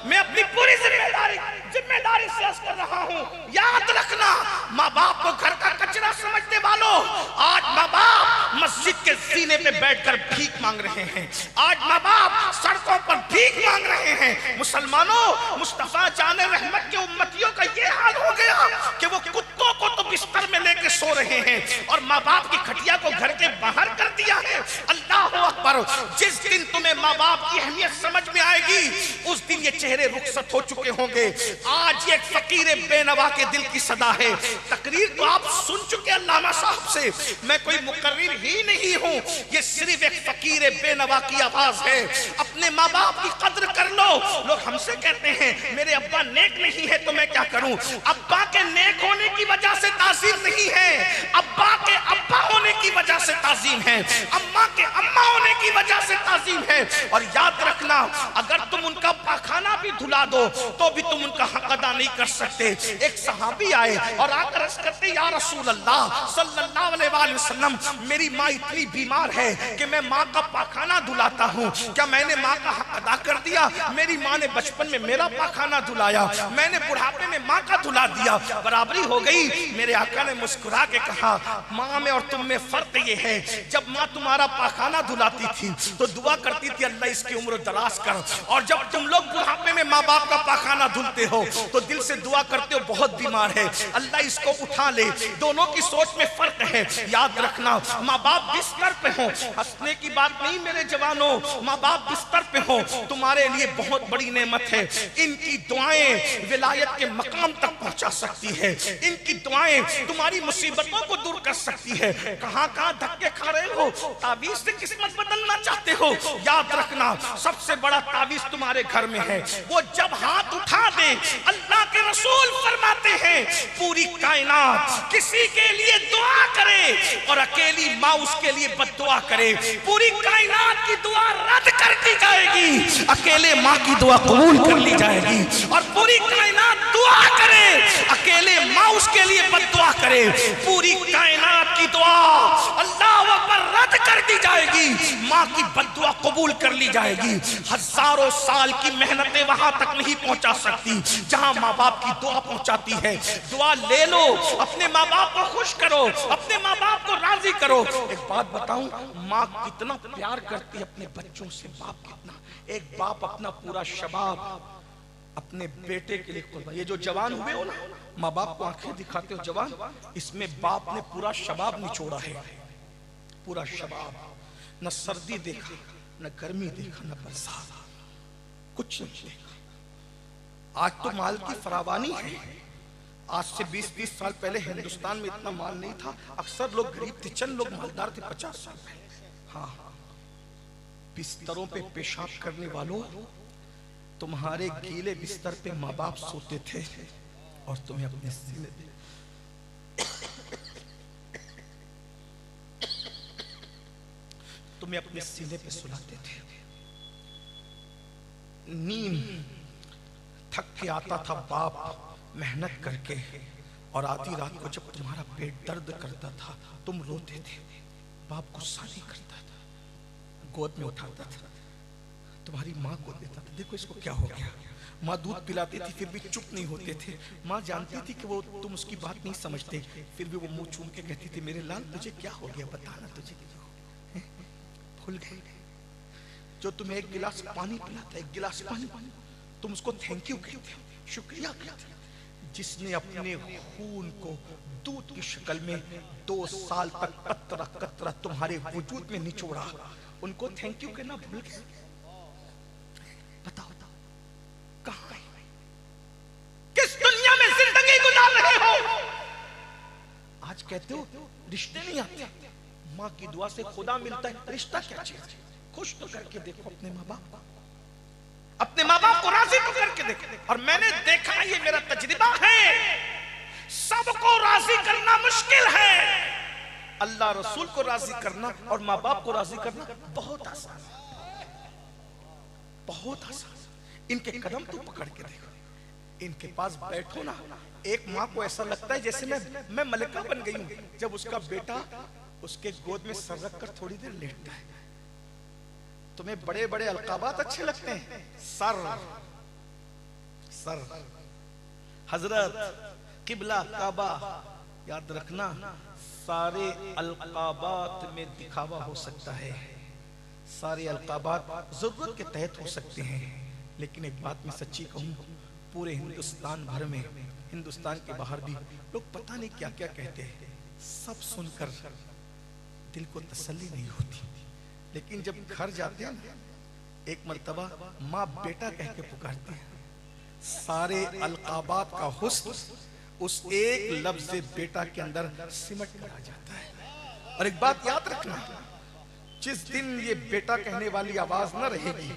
میں اپنی پوری ذمہ داری سے عرض کر رہا ہوں. یاد رکھنا، ماں باپ کو گھر کا کچرا سمجھنے والوں، آج ماں باپ مسجد کے سینے پہ بیٹھ کر بھیک مانگ رہے ہیں، آج ماں باپ سڑکوں پر بھیک مانگ رہے ہیں. مسلمانوں، مصطفیٰ جان رحمت کے امتیوں کا یہ حال ہو گیا کہ وہ کتوں کو تو بستر میں لے کے سو رہے ہیں اور ماں باپ کی کھٹیا کو گھر کے باہر کر دیا ہے. اللہ اکبر. جس دن تمہیں ماں باپ کی اہمیت سمجھ میں آئے گی اس دن یہ چہرے رخصت ہو چکے ہوں گے. آج ایک فقیر بے نوا کے دل کی صدا ہے. تقریر تو آپ سن چکے علامہ صاحب سے، میں کوئی مقرر ہی نہیں ہوں، یہ صرف ایک فقیر بے نوا کی آواز ہے. اپنے ماں باپ کی قدر کر لو. لوگ ہم سے کہتے ہیں میرے ابا نیک نہیں ہے تو میں کیا کروں؟ ابا کے نیک ہونے کی وجہ سے تعظیم نہیں ہے، ابا کے ابا ہونے کی وجہ سے تعظیم ہے، اماں کے اماں ہونے کی وجہ سے تعظیم ہے. اور یاد رکھنا، اگر تم ان کا پاخانہ بھی دھلا دو تو بھی تم ان کا حق ادا نہیں کر سکتے. ایک صحابی آئے اور آ کر عرض کرتے یا رسول اللہ صلی اللہ علیہ وآلہ وسلم، میری ماں اتنی بیمار ہے کہ میں ماں کا پاخانہ دھلاتا ہوں، کیا میں نے ماں کا حق ادا کر دیا؟ میری ماں نے بچپن میں میرا پاخانہ دھلایا، میں نے بڑھاپے میں ماں کا دھلا دیا، برابری ہو گئی؟ میرے آقا نے مسکرا کے کہا ماں میں اور تم میں فرق یہ ہے، جب ماں تمہارا پاخانہ دھلاتی تھی تو دعا کرتی تھی اللہ اس کی عمر دراز کر، اور جب تم لوگ بڑھاپے میں ماں باپ کا پاخانہ دھلتے ہو تو دل سے دعا کرتے ہو بہت بیمار ہے اللہ اس کو اٹھا لے. دونوں کی سوچ میں فرق ہے. یاد رکھنا، ماں باپ بستر پہ ہوں، ہنسنے کی بات نہیں میرے جوانوں، ماں باپ بستر پہ ہوں تمہارے لیے بہت بڑی نعمت ہے. ان کی دعائیں ولایت کے مقام تک پہنچا سکتی ہے، ان کی دعائیں تمہاری مصیبتوں کو دور کر سکتی ہے. کہاں کہاں دھکے کھا رہے ہو, تعویذ سے قسمت بدلنا چاہتے ہو, یاد رکھنا سب سے بڑا تعویذ تمہارے گھر میں ہے. وہ جب ہاتھ اٹھا دے, اللہ کے رسول فرماتے ہیں پوری کائنات کسی کے لیے دعا کرے اور اکیلی ماں اس کے لیے بد دعا کرے, پوری کائنات کی دعا رد کر دی جائے گی, اکیلے ماں کی دعا قبول کر لی جائے گی. اور پوری کائنات دعا کرے, اکیلے ماں اس کے لیے بد دعا کرے, پوری کائنات کی دعا اللہ اکبر رد کر دی جائے گی, ماں کی بد دعا قبول کر لی جائے گی. ہزاروں سال کی محنتیں وہاں تک نہیں پہنچا سکتی جہاں ماں باپ کی دعا پہنچاتی ہے. دعا لے لو, اپنے ماں باپ کو خوش کرو, اپنے ماں باپ کو راضی کرو. ایک بات بتاؤں, ماں کتنا پیار کرتی ہے اپنے بچوں سے, باپ کتنا. ایک باپ اپنا پورا شباب اپنے بیٹے کے لیے قربان. یہ جو جوان ہوئے ہو نا, ماں باپ کو آنکھیں دکھاتے ہو جوان, اس میں باپ نے پورا شباب نچوڑا ہے, پورا شباب. نہ سردی دیکھا, نہ گرمی دیکھا, نہ برسات, کچھ نہیں دیکھا. آج تو مال کی فراوانی ہے, آج سے 20-30 سال پہلے ہندوستان میں اتنا مال نہیں تھا. اکثر لوگ غریب تھے, چند لوگ مالدار تھے 50 سال پہلے. ہاں, بستروں پہ پیشاب کرنے والوں, تمہارے گیلے بستر پہ ماں باپ سوتے تھے اور تمہیں اپنے سینے دے تمہیں اپنے سینے پہ سلاتے تھے. نیند تھک کے آتا تھا باپ محنت کر کے, اور آدھی رات کو جب تمہارا پیٹ درد کرتا تھا تم روتے تھے, باپ غصہ نہیں کرتا تھا, گود میں اٹھاتا تھا, تمہاری ماں کو دیتا تھا, دیکھو اس کو کیا ہو گیا. ماں دودھ پلاتی تھی پھر بھی چپ نہیں ہوتے تھے. ماں جانتی تھی کہ وہ تم اس کی بات نہیں سمجھتے, پھر بھی وہ منہ چوم کے کہتی تھی میرے لال تجھے کیا ہو گیا, بتانا تجھے کیا ہو گیا, بھول گئی. جو تمہیں ایک گلاس پانی پلاتا, ایک گلاس پانی, تم اس کو تھینک یو کہتے, شکریہ کہتے. جس نے اپنے خون کو دودھ کی شکل میں 2 سال تک قطرہ قطرہ تمہارے وجود میں نچوڑا, ان کو تھینک یو کہنا بھول گئے. بتاؤ کہاں کس دنیا میں زندگی گزار رہے ہو. آج کہتے ہو رشتے نہیں آتے, ماں کی دعا سے خدا ملتا ہے. رشتہ کیا چیز ہے, خوش تو کر کے دیکھو اپنے ماں باپ, اپنے ماں باپ کو راضی تو کر کے دیکھو. اور میں نے دیکھا, یہ میرا تجربہ ہے, سب کو راضی کرنا مشکل ہے, اللہ رسول کو راضی کرنا اور ماں باپ کو راضی کرنا بہت آسان ہے, بہت آسان. ان کے قدم تو پکڑ کے دیکھو, ان کے پاس بیٹھو نا, ایک ماں کو ایسا لگتا ہے جیسے میں ملکہ بن گئی ہوں جب اس کا بیٹا اس کے گود میں سر رکھ کر تھوڑی دیر لیٹتا ہے. تمہیں بڑے بڑے القابات اچھے لگتے ہیں, سر سر, حضرت, قبلہ, کعبہ. یاد رکھنا سارے القابات میں دکھاوا ہو سکتا ہے, سارے القابات ضرورت کے تحت ہو سکتے ہیں, لیکن ایک بات میں سچی کہوں, پورے ہندوستان بھر میں, ہندوستان کے باہر بھی لوگ پتہ نہیں کیا کیا کہتے ہیں. سب سن کر دل کو تسلی نہیں ہوتی, لیکن جب گھر جاتے ہیں ایک مرتبہ ماں بیٹا کہہ کے پکارتی ہے, سارے القابات کا حسن اس ایک لفظ بیٹا کے اندر سمٹ کر آ جاتا ہے. اور ایک بات یاد رکھنا, جس دن یہ بیٹا کہنے والی آواز نہ رہے گی,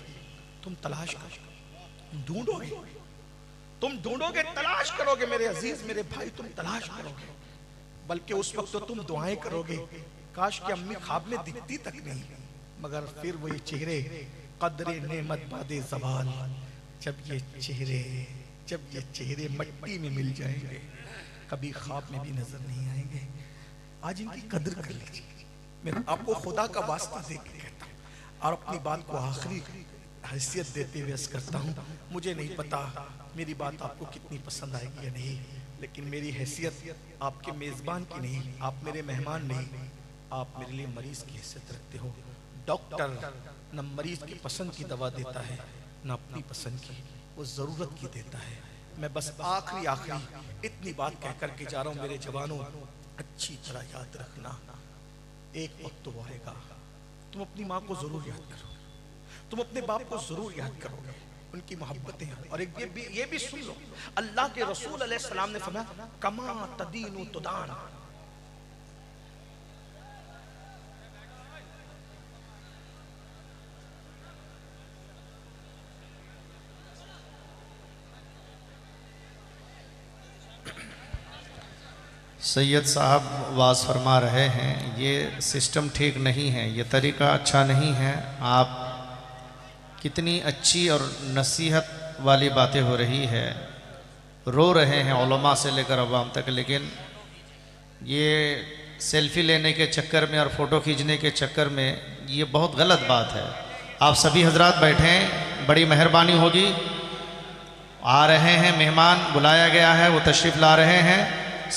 تم تلاش کرو, ڈھونڈو گے, تم ڈھونڈو گے, تلاش کرو گے میرے عزیز, میرے بھائی, تم تلاش کرو گے. بلکہ اس وقت تو تم دعائیں کرو گے, کاش کہ امی خواب میں دکھتی تک نہیں, مگر پھر وہی چہرے قدر نعمت بعد زوال, جب یہ چہرے مٹی میں مل جائیں گے کبھی خواب میں بھی نظر نہیں آئیں گے. آج ان کی قدر کر لیجیے. میں آپ کو خدا کا واسطہ دے کے کہتا ہوں, اور اپنی بات کو آخری حیثیت دیتے ہوئے عرض کرتا ہوں, مجھے نہیں پتا میری بات آپ کو کتنی پسند آئے گی یا نہیں, لیکن میری حیثیت آپ کے میزبان کی نہیں, آپ میرے مہمان نہیں, آپ میرے لیے مریض کی حیثیت رکھتے ہو. ڈاکٹر نہ مریض کی پسند کی دوا دیتا ہے, نہ اپنی پسند کی, وہ ضرورت کی دیتا ہے. میں بس آخری اتنی بات کہہ کر کے جا رہا ہوں. میرے جوانوں, اچھی طرح یاد رکھنا, ایک وقت تو آئے گا تم اپنی ماں کو ضرور یاد کرو, تم اپنے باپ کو ضرور یاد کرو گے, ان کی محبتیں. اور یہ بھی سن لو, اللہ کے رسول علیہ السلام نے فرمایا کما تدین تدان, سید صاحب واز فرما رہے ہیں یہ سسٹم ٹھیک نہیں ہے، یہ طریقہ اچھا نہیں ہے. آپ کتنی اچھی اور نصیحت والی باتیں ہو رہی ہے، رو رہے ہیں علماء سے لے کر عوام تک، لیکن یہ سیلفی لینے کے چکر میں اور فوٹو کھینچنے کے چکر میں یہ بہت غلط بات ہے. آپ سبھی حضرات بیٹھیں، بڑی مہربانی ہوگی. آ رہے ہیں مہمان، بلایا گیا ہے، وہ تشریف لا رہے ہیں.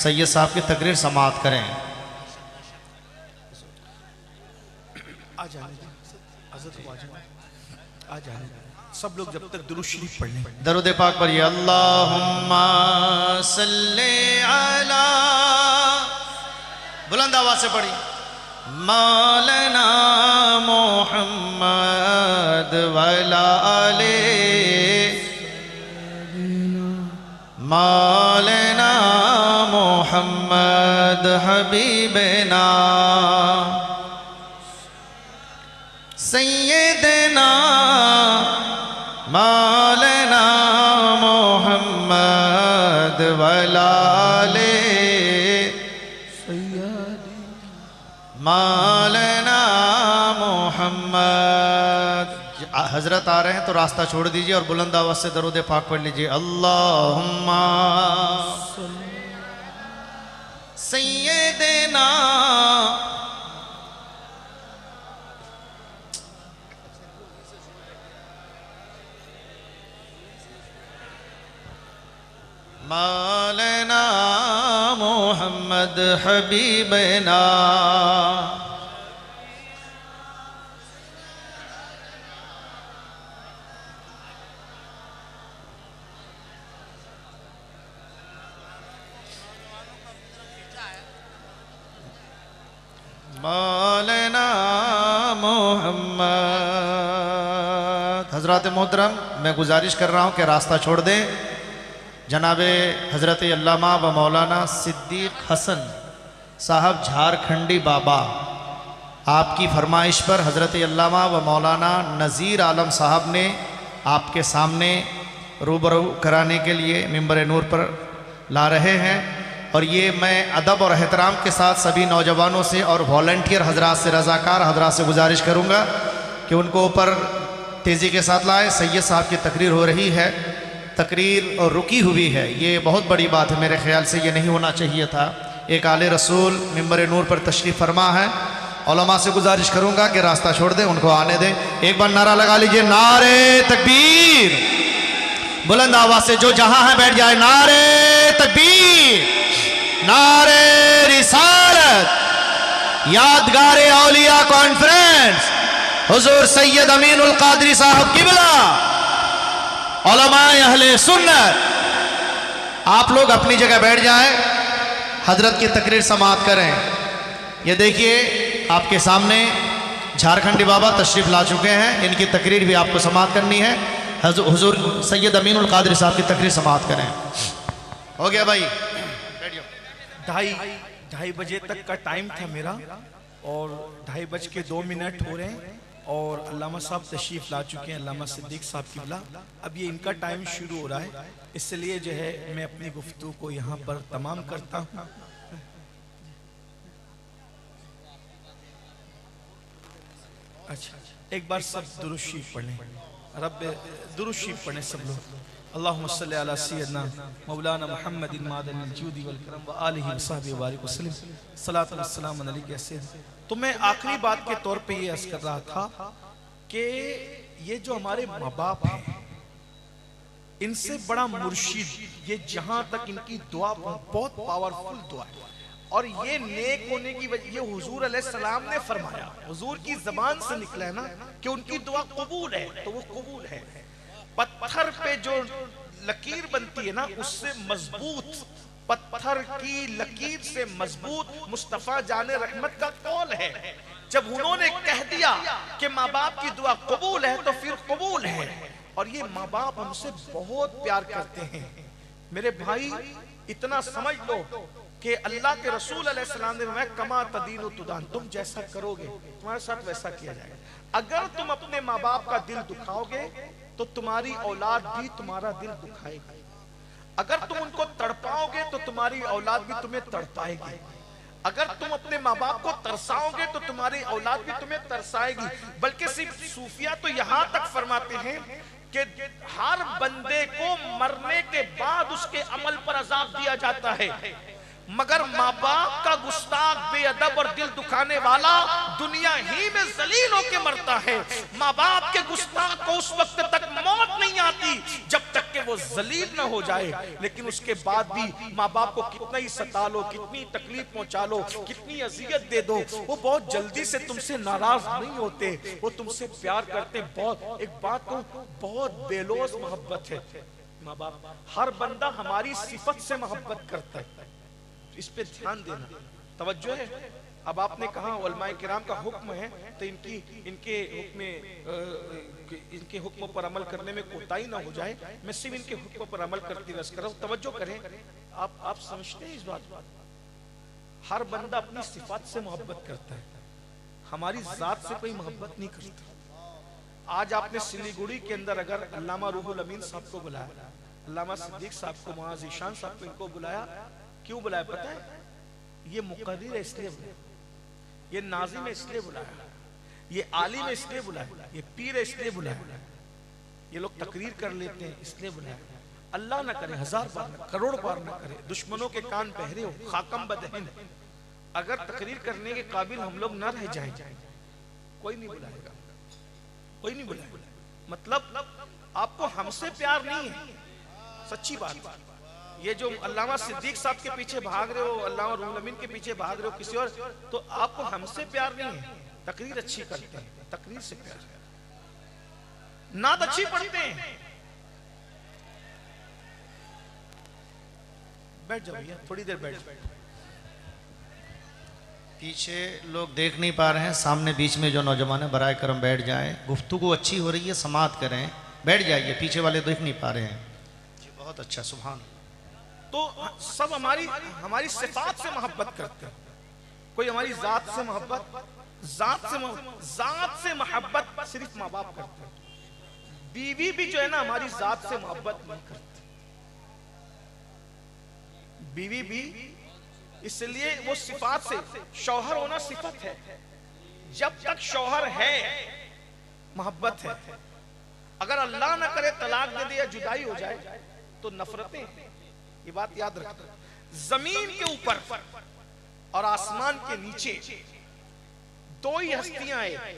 سید صاحب کی تقریر سماعت کریں. آ جانے حضرت آ جانے سب لوگ جب تک درود شریف پڑھ لیں. درود پاک پڑھیے. اللہم صلی علی، بلند آواز سے پڑھی، مولانا محمد وعلی آلہ، مولانا محمد حبیبنا، سیدنا مولانا محمد وعلی آلہ، مولانا محمد. حضرت آ رہے ہیں تو راستہ چھوڑ دیجئے اور بلند آواز سے درود پاک پڑھ لیجئے. اللہم سیدنا مولانا محمد حبیبنا، مولانا محمد. حضرات محترم، میں گزارش کر رہا ہوں کہ راستہ چھوڑ دیں. جناب حضرت علامہ و مولانا صدیق حسن صاحب جھارکھنڈی بابا، آپ کی فرمائش پر حضرت علامہ و مولانا نذیر عالم صاحب نے آپ کے سامنے روبرو کرانے کے لیے ممبر نور پر لا رہے ہیں. اور یہ میں ادب اور احترام کے ساتھ سبھی نوجوانوں سے اور والنٹیئر حضرات سے، رضاکار حضرات سے گزارش کروں گا کہ ان کو اوپر تیزی کے ساتھ لائیں. سید صاحب کی تقریر ہو رہی ہے، تقریر اور رکی ہوئی ہے. یہ بہت بڑی بات ہے، میرے خیال سے یہ نہیں ہونا چاہیے تھا. ایک آل رسول ممبر نور پر تشریف فرما ہے. علماء سے گزارش کروں گا کہ راستہ چھوڑ دیں، ان کو آنے دیں. ایک بار نعرہ لگا لیجئے، نعرہ تکبیر. بلند آواز سے جو جہاں ہے بیٹھ جائے. نعرہ تکبیر، نعرہ رسالت. یادگار اولیاء کانفرنس حضور سید امین القادری صاحب قبلہ، علماء اہل سنت. آپ لوگ اپنی جگہ بیٹھ جائیں، حضرت کی تقریر سماعت کریں. یہ دیکھیے آپ کے سامنے جھارکھنڈی بابا تشریف لا چکے ہیں، ان کی تقریر بھی آپ کو سماعت کرنی ہے. حضور سید امین القادری صاحب کی تقریر سماعت کریں. ہو گیا بھائی، ڈھائی بجے تک کا ٹائم تھا میرا، اور 2:02 ہو رہے ہیں، اور علامہ صاحب تشریف لا چکے ہیں، علامہ صدیق صاحب قبلہ. اب یہ ان کا ٹائم شروع ہو رہا ہے، اس لیے جو ہے میں اپنی گفتگو کو یہاں پر تمام کرتا ہوں. اچھا، ایک بار سب درود شریف پڑھیں. رب درود شریف پڑھیں سب لوگ. اللہم صلی علی سیدنا مولانا محمد معدن الجود والکرم وآلہ وصحبہ وبارک وسلم. صلاۃ والسلام علیکہ سید. تو میں آخری بات کے طور پہ یہ عرض کر رہا تھا کہ یہ جو ہمارے ماں باپ ہیں، ان سے بڑا مرشد، یہ جہاں تک ان کی دعا بہت پاورفل دعا ہے، اور یہ نیک ہونے کی وجہ یہ حضور علیہ السلام نے فرمایا، حضور کی زبان سے نکلا ہے نا کہ ان کی دعا قبول ہے، تو وہ قبول ہے. پتھر پہ جو لکیر بنتی ہے نا، اس سے مضبوط، پتھر کی لکیر سے مضبوط مصطفیٰ جان رحمت کا قول ہے. جب انہوں نے کہہ دیا کہ ماں باپ کی دعا قبول ہے تو پھر قبول ہے. اور یہ ماں باپ ہم سے بہت پیار کرتے ہیں. میرے بھائی اتنا سمجھ لو کہ اللہ کے رسول علیہ السلام نے فرمایا کما تدین و تدان، تم جیسا کرو گے تمہارے ساتھ ویسا کیا جائے گا. اگر تم اپنے ماں باپ کا دل دکھاؤ گے تو تمہاری اولاد بھی تمہارا دل دکھائے گی. اگر تم ان کو تڑپاؤ گے تو تمہاری اولاد بھی تمہیں تڑپائے گی، اگر تم اپنے ماں باپ کو ترساؤ گے تو تمہاری اولاد بھی تمہیں ترسائے گی۔ بلکہ صرف صوفیہ تو یہاں تک فرماتے ہیں کہ ہر بندے کو مرنے کے بعد اس کے عمل پر عذاب دیا جاتا ہے، مگر ماں باپ کا گستاخ، بے ادب اور دل دکھانے والا دنیا ہی میں ذلیل ہو کے مرتا ہے۔ ماں باپ کے گستاخ کو اس وقت تک موت نہیں آتی جب تک کہ وہ ذلیل نہ ہو جائے، لیکن اس کے بعد بھی ماں باپ کو کتنا ہی ستا لو، کتنی تکلیف پہنچا لو، کتنی اذیت دے دو، وہ بہت جلدی سے تم سے ناراض نہیں ہوتے، وہ تم سے پیار کرتے ہیں۔ ایک بات کو بہت بے لوث محبت ہے ماں باپ، ہر بندہ ہماری صفت سے محبت کرتا ہے، اس پہ دھیان دینا، توجہ ہے۔ اب آپ نے کہا علماء کرام کا حکم ہے تو ان کے حکم پر عمل کرنے میں کوتاہی نہ ہو جائے، میں صرف ان کے حکم پر عمل کرتی رس کر رہا ہوں۔ توجہ کریں، آپ سمجھتے ہیں اس بات، ہر بندہ اپنی صفات سے محبت کرتا ہے، ہماری ذات سے کوئی محبت نہیں کرتا۔ آج آپ نے سلیگوڑی کے اندر اگر علامہ روح الامین صاحب کو بلایا، علامہ صدیق صاحب کو، معاذ ذیشان صاحب کو، ان کو بلایا، کیوں بلایا پتہ ہے؟ یہ مقرر ہے اس لیے بلایا، یہ ناظم ہے اس لیے بلایا، یہ عالم ہے اس لیے بلایا، یہ پیر ہے اس لیے بلایا، یہ لوگ تقریر کر لیتے ہیں اس لیے بلایا۔ اللہ نہ کرے، ہزار بار نہ، کروڑ بار نہ کرے، دشمنوں کے کان بہرے ہو، خاکم بدہن، اگر تقریر کرنے کے قابل ہم لوگ نہ رہ جائیں، کوئی نہیں بلائے گا، کوئی نہیں بلائے گا۔ مطلب آپ کو ہم سے پیار نہیں ہے، سچی بات۔ یہ جو علامہ صدیق صاحب کے پیچھے بھاگ رہے ہو، علامہ روح الامین کے پیچھے بھاگ رہے ہو کسی اور، تو آپ کو ہم سے پیار نہیں ہے، تقریر اچھی کرتے ہیں، تقریر سے پیار ہے، نعت اچھی پڑھتے ہیں۔ بیٹھ جاؤ بھیا، تھوڑی دیر بیٹھ جاؤ۔ پیچھے لوگ دیکھ نہیں پا رہے ہیں، سامنے بیچ میں جو نوجوان ہیں برائے کرم بیٹھ جائیں، گفتگو اچھی ہو رہی ہے، سماعت کریں، بیٹھ جائیے، پیچھے والے دیکھ نہیں پا رہے ہیں۔ جی بہت اچھا، سبحان اللہ۔ تو سب ہماری صفات سے محبت کرتے ہیں، کوئی ہماری ذات سے محبت، ذات سے محبت صرف ماں باپ کرتے ہیں۔ بیوی بھی جو ہے نا ہماری ذات سے محبت نہیں کرتی، بیوی بھی، اس لیے وہ صفات سے، شوہر ہونا صفت ہے، جب تک شوہر ہے محبت ہے، اگر اللہ نہ کرے طلاق دے دیا، جدائی ہو جائے تو نفرتیں ہیں، یہ بات یاد رکھنا۔ زمین کے اوپر اور آسمان کے نیچے دو ہی ہستیاں ہیں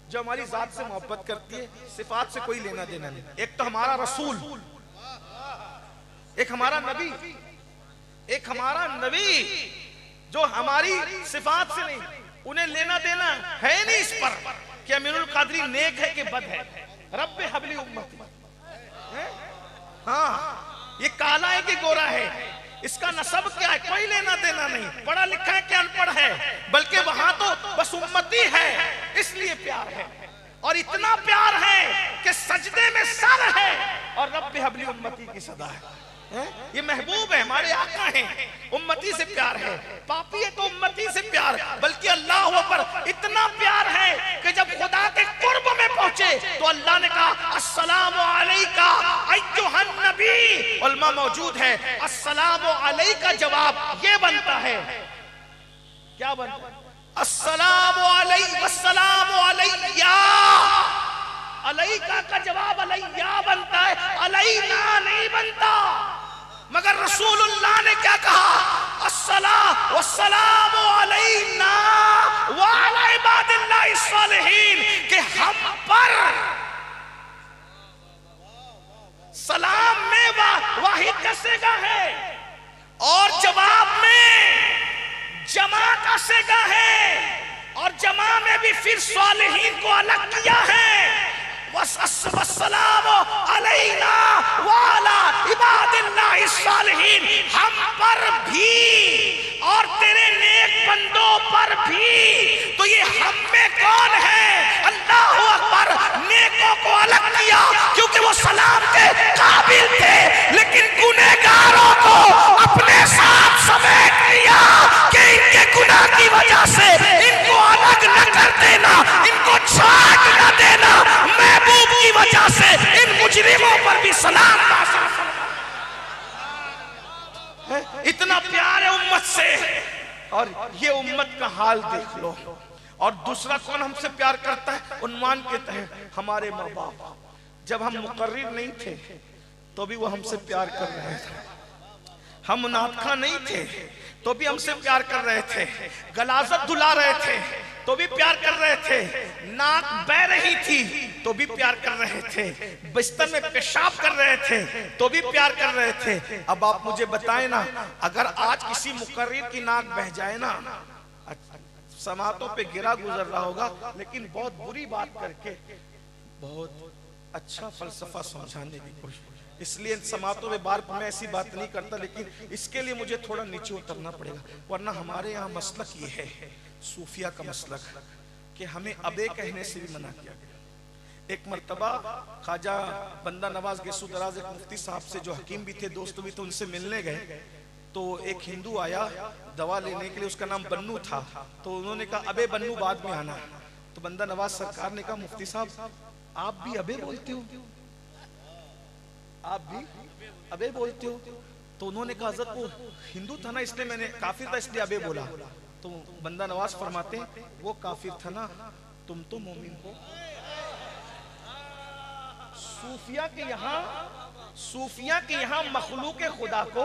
جو ہماری ذات سے محبت کرتی ہے، صفات سے کوئی لینا دینا نہیں۔ ایک تو ہمارا رسول، ایک ہمارا نبی، ایک ہمارا نبی جو ہماری صفات سے نہیں، انہیں لینا دینا ہے نہیں اس پر کہ امین القادری نیک ہے کہ بد ہے، رب حبلی امتی، ہاں یہ کالا ہے کہ گورا ہے، اس کا نسب کیا ہے، کوئی لینا دینا نہیں، پڑھا لکھا ہے کہ ان پڑھ ہے، بلکہ وہاں تو بس امتی ہے، اس لیے پیار ہے، اور اتنا پیار ہے کہ سجدے میں سر ہے اور رب حبلی امتی کی صدا ہے۔ یہ محبوب ہے، ہمارے آقا ہیں، امتی سے پیار ہے، پاپی ہے تو امتی سے پیار ہے، بلکہ اللہ اکبر اتنا پیار ہے کہ جب خدا کے قرب میں پہنچے تو اللہ نے کہا السلام علیکہ ایھا النبی، علماء موجود ہے، السلام علیکہ جواب یہ بنتا ہے، کیا بنتا ہے؟ السلام علیکہ والسلام علیہ، علیکہ کا جواب علیہ بنتا ہے، علینا نہیں بنتا، مگر رسول اللہ نے کیا کہا؟ الصلاۃ والسلام علینا وعلی عباد اللہ الصالحین، کہ ہم پر سلام میں واحد کا صیغہ ہے اور جواب میں جمع کا صیغہ ہے، اور جمع میں بھی پھر صالحین کو الگ کیا ہے، والسلام علینا وعلی عباد اللہ الصالحین، ہم پر بھی اور تیرے نیک بندوں پر بھی۔ تو یہ ہم میں کون ہے؟ اللہ اکبر، نیکوں کو الگ کیا کیونکہ وہ سلام کے قابل تھے، لیکن گنہگاروں کو اپنے ساتھ سمیٹ لیا کہ ان کے گناہ کی وجہ سے ان کو الگ نہ کر دینا، ان کو چھاٹ نہ دینا، محبوب کی وجہ سے ان مجرموں پر بھی سلام نازل فرما۔ اتنا پیار ہے امت سے، اور یہ امت کا حال دیکھ لو۔ اور دوسرا کون ہم سے پیار کرتا ہے؟ عنوان کے تحت ہمارے ماں باپ، جب ہم مقرر نہیں تھے تو بھی وہ ہم سے پیار کر رہے تھے، ہم ناطقہ نہیں تھے تو بھی ہم سے پیار کر رہے تھے، غلاظت دلا رہے تھے تو بھی پیار کر رہے تھے، ناک بہ رہی تھی تو بھی پیار کر رہے تھے، بستر میں پیشاب کر رہے تھے تو بھی پیار کر رہے تھے۔ اب آپ مجھے بتائیں نا، اگر آج کسی مقرر کی ناک بہ جائے نا، سماعتوں پہ گرا گزر رہا ہوگا، لیکن بہت بری بات کر کے بہت اچھا فلسفہ سمجھانے کی کوشش۔ اس لیے سماعتوں میں بار میں ایسی بات نہیں کرتا، لیکن اس کے لیے مجھے تھوڑا نیچے اترنا پڑے گا، ورنہ ہمارے یہاں مسلک یہ ہے، صوفیہ کا مسلک، کہ ہمیں ابے کہنے سے بھی منع کیا گیا۔ ایک مرتبہ خواجہ بندہ نواز گیسو دراز ایک مفتی صاحب سے جو حکیم بھی تھے، دوست بھی تھے، ان سے ملنے گئے تو ایک ہندو آیا دوا لینے کے لیے، اس کا نام بنو تھا، تو انہوں نے کہا ابے بنو بعد میں آنا۔ تو بندہ نواز سرکار نے کہا مفتی صاحب آپ بھی ابے بولتے ہو؟ آپ بھی ابے بولتے ہو؟ تو انہوں نے کہا حضرت وہ ہندو تھا نا، اس لیے میں نے، کافر تھا اس لیے ابے بولا۔ تو بندہ نواز فرماتے ہیں وہ کافر تھا نا، تم تو مومن ہو۔ صوفیہ کے یہاں مخلوق خدا کو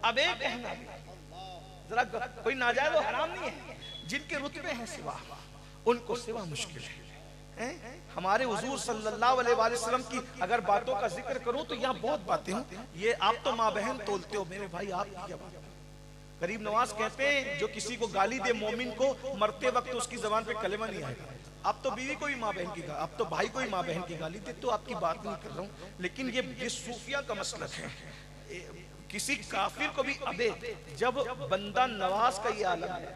ابے کہنا ذرا کوئی ناجائز و حرام نہیں ہے، جن کے رتبے ہیں سوا، ان کو سوا مشکل ہے۔ ہمارے حضور صلی اللہ علیہ وآلہ وسلم کی اگر باتوں کا ذکر کروں تو یہاں بہت باتیں ہوں، یہ آپ تو ماں بہن تولتے ہو، میرے بھائی آپ کی کیا بات ہے؟ غریب نواز کہتے ہیں جو کسی کو گالی دے مومن کو، مرتے وقت اس کی زبان پہ کلمہ نہیں آئے گا۔ آپ تو بیوی کو بھی ماں بہن کی گالی، آپ تو بھائی کو بھی ماں بہن کی گالی دے، تو آپ کی بات نہیں کر رہا ہوں، لیکن یہ صوفیہ کا مسلک ہے، کسی کافر کو بھی ابے۔ جب بندہ نواز کا یہ عالم ہے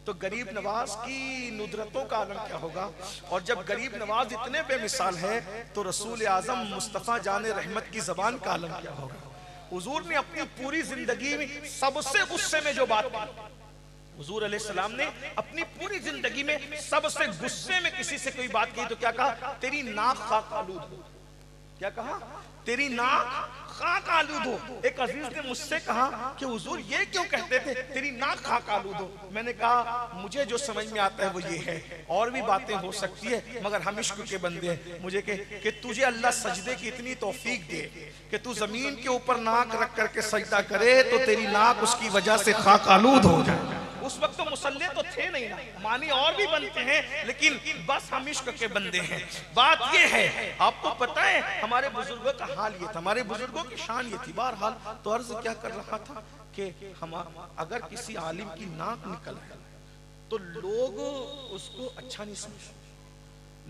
تو غریب نواز کی ندرتوں کا عالم کیا ہوگا؟ اور جب غریب نواز اتنے بے مثال ہے تو رسول اعظم مصطفیٰ جان رحمت کی زبان کا عالم کیا ہوگا؟ حضور نے اپنی پوری زندگی میں سب سے غصے میں جو بات کی، حضور علیہ السلام نے اپنی پوری زندگی میں سب سے غصے میں کسی سے کوئی بات کی تو کیا کہا؟ تیری ناک خاک آلود ہو۔ کیا کہا؟ تیری ناک خاک آلود ہو۔ ایک عزیز نے مجھ سے کہا کہ حضور یہ کیوں کہتے تھے تیری ناک خاک آلود ہو؟ میں نے کہا مجھے جو سمجھ میں آتا ہے وہ یہ ہے، اور بھی باتیں ہو سکتی ہے مگر ہم عشق کے بندے ہیں، مجھے کہ تجھے اللہ سجدے کی اتنی توفیق دے کہ تو زمین کے اوپر ناک رکھ کر کے سجدہ کرے تو تیری ناک اس کی وجہ سے خاک آلود ہو جائے۔ اس وقت تو مسلح تو تھے نہیں نا، معنی اور بھی بنتے ہیں، لیکن بس ہم عشق کے بندے ہیں۔ بات یہ ہے، آپ کو پتہ ہے ہمارے بزرگوں کا حال یہ تھا، ہمارے بزرگوں کی شان یہ تھی۔ بہرحال تو عرض کیا کر رہا تھا کہ اگر کسی عالم کی ناک نکل ہے تو لوگ اس کو اچھا نہیں سمجھتے،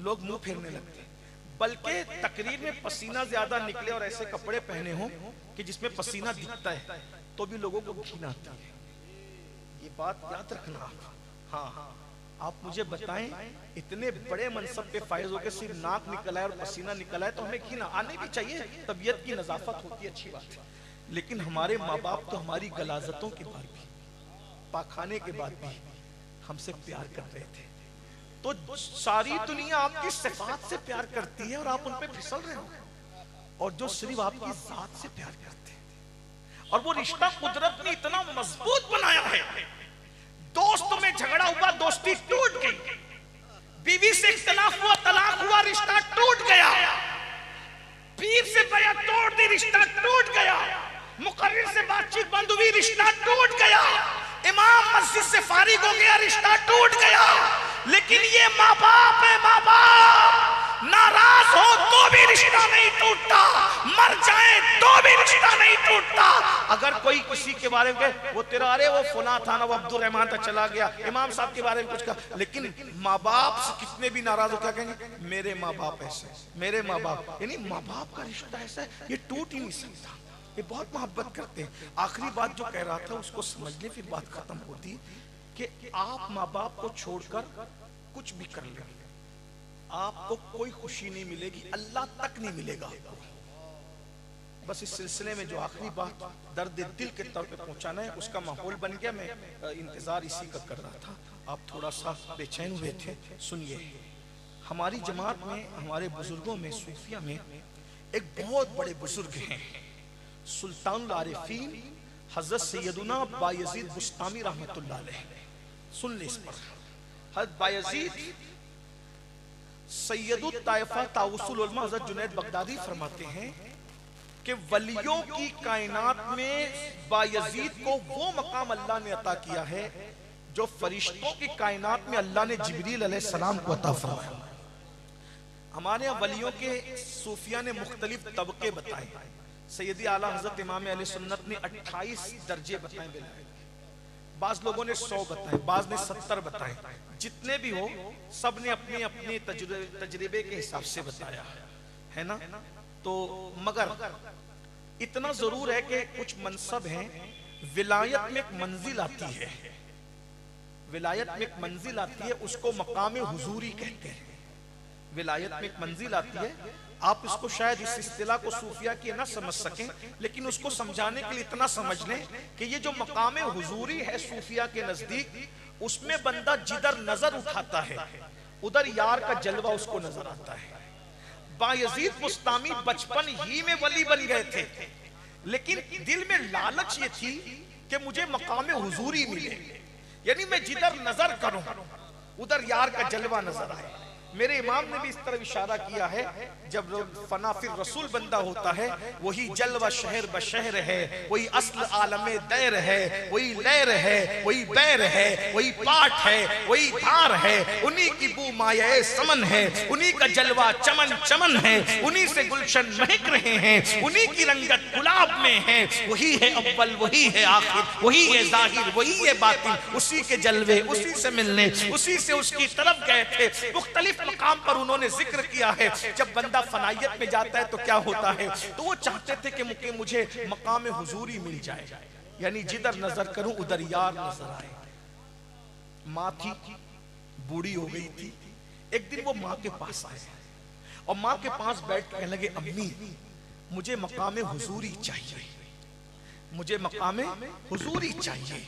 لوگ منہ پھیرنے لگتے ہیں، بلکہ تقریر میں پسینہ زیادہ نکلے اور ایسے کپڑے پہنے ہوں کہ جس میں پسینہ دکھتا ہے تو بھی لوگوں کو گھن آتی ہے۔ یہ بات یاد رکھنا۔ ہاں آپ مجھے بتائیں، اتنے بڑے منصب پہ فائز ہو کے صرف ناک نکل آئے اور پسینہ نکل آئے تو ہمیں گھن آنے بھی چاہیے، طبیعت کی نظافت ہوتی ہے، اچھی بات ہے، لیکن ہمارے ماں باپ تو ہماری غلاظتوں کے بعد بھی، پاکھانے کے بعد بھی ہم سے پیار کر رہے تھے۔ تو ساری دنیا آپ کی صفات سے پیار کرتی ہے اور آپ ان پہ پھسل رہے ہو، اور جو صرف آپ کی ذات سے پیار کرتے ہیں، اور وہ رشتہ قدرت نے اتنا مضبوط بنایا ہے، دوست میں جھگڑا ہوا دوستی ٹوٹ گئی، بیوی سے اختلاف ہوا طلاق ہوا رشتہ ٹوٹ گیا، پیر سے بیعت توڑ دی رشتہ ٹوٹ گیا، مقرر سے بات چیت بند ہوئی رشتہ ٹوٹ گیا، امام مسجد سے فارغ ہو گیا رشتہ ٹوٹ گیا، لیکن یہ ماں باپ ہے، ماں باپ ناراض ہو تو بھی رشتہ نہیں ٹوٹتا، مر جائیں تو بھی رشتہ نہیں ٹوٹتا۔ اگر کوئی کسی کے بارے میں کہے وہ تیرا ارے وہ فلاں تھا نا، وہ عبد الرحمن تھا چلا گیا، امام صاحب کے بارے میں کچھ کہا، لیکن ماں باپ سے کتنے بھی ناراض ہو کیا کہیں گے؟ میرے ماں باپ ایسے، میرے ماں باپ، یعنی ماں باپ کا رشتہ ایسا ہے یہ ٹوٹ ہی نہیں سکتا، یہ بہت محبت کرتے ہیں۔ آخری بات جو کہہ رہا تھا اس کو سمجھنے پھر بات ختم ہوتی کہ آپ ماں باپ کو چھوڑ کر کچھ بھی کر لیں، آپ کو کوئی خوشی نہیں ملے گی، اللہ تک نہیں ملے گا آپ کو۔ بس اس سلسلے میں جو آخری بات درد دل کے طور پہ پہنچانا ہے اس کا ماحول بن گیا، میں انتظار اسی کا کر رہا تھا، آپ تھوڑا سا بے چین ہوئے تھے۔ سنیے، ہماری جماعت میں، ہمارے بزرگوں میں، صوفیہ میں ایک بہت بڑے بزرگ ہیں، سلطان العارفین حضرت سیدنا بایزید بستامی رحمت اللہ علیہ، سن لے اس پر، حضرت بایزید سید الطائفہ طاؤس العلماء حضرت جنید بغدادی فرماتے ہیں کہ ولیوں کی کائنات میں بایزید کو وہ مقام اللہ نے عطا کیا ہے جو فرشتوں کی کائنات میں اللہ نے جبریل علیہ السلام کو عطا فرمایا۔ ہمارے یہاں ولیوں کے صوفیہ نے مختلف طبقے بتائے، سیدی اعلیٰ حضرت امام علیہ سنت نے 28 درجے بتائے، بعض لوگوں نے 100 بتائے، بعض نے 70 بتائے، جتنے بھی ہو سب نے اپنے اپنے تجربے کے حساب سے بتایا ہے نا۔ تو مگر اتنا ضرور ہے کہ کچھ منصب ہیں، ولایت میں ایک منزل آتی ہے، ولایت میں ایک منزل آتی ہے، اس کو مقام حضوری کہتے ہیں۔ ولایت میں ایک منزل آتی ہے، آپ اس کو شاید اس اصطلاح کو صوفیہ کی نہ سمجھ سکیں، لیکن اس کو سمجھانے کے لیے اتنا سمجھ لیں کہ یہ جو مقام حضوری ہے صوفیہ کے نزدیک، اس میں بندہ جدھر نظر اٹھاتا ہے ادھر یار کا جلوہ اس کو نظر آتا ہے۔ بایزید بستامی بچپن ہی میں ولی بن گئے تھے، لیکن دل میں لالچ یہ تھی کہ مجھے مقام حضوری ملے، یعنی میں جدھر نظر کروں ادھر یار کا جلوہ نظر آئے۔ میرے امام نے بھی اس طرح اشارہ کیا ہے، جب فنا فی الرسول بندہ ہوتا ہے وہی جلوہ شہر بشہر ہے، وہی اصل عالم دیر ہے، وہی لیر ہے، وہی بیر ہے، وہی پاٹ ہے، وہی دھار ہے، انہی کی بو مایہ سمن ہے، انہی کا جلوہ چمن چمن ہے، انہی سے گلشن مہک رہے ہیں، انہی کی رنگت گلاب میں ہے، وہی ہے اول وہی ہے آخر، وہی ہے ظاہر وہی ہے باطن، اسی کے جلوے اسی سے ملنے، اسی سے اس کی طرف گئے تھے۔ مختلف مقام پر انہوں نے ذکر کیا ہے، جب بندہ فنائیت میں جاتا ہے تو کیا ہوتا ہے، تو وہ چاہتے تھے کہ مجھے مقام حضوری مل جائے، یعنی جدھر نظر کروں ادھر یار نظر آئے۔ ماں تھی، بوڑھی ہو گئی تھی، ایک دن وہ ماں کے پاس آئے اور ماں کے پاس بیٹھ کہنے لگے امی مجھے مقام حضوری چاہیے، مجھے مقام حضوری چاہیے،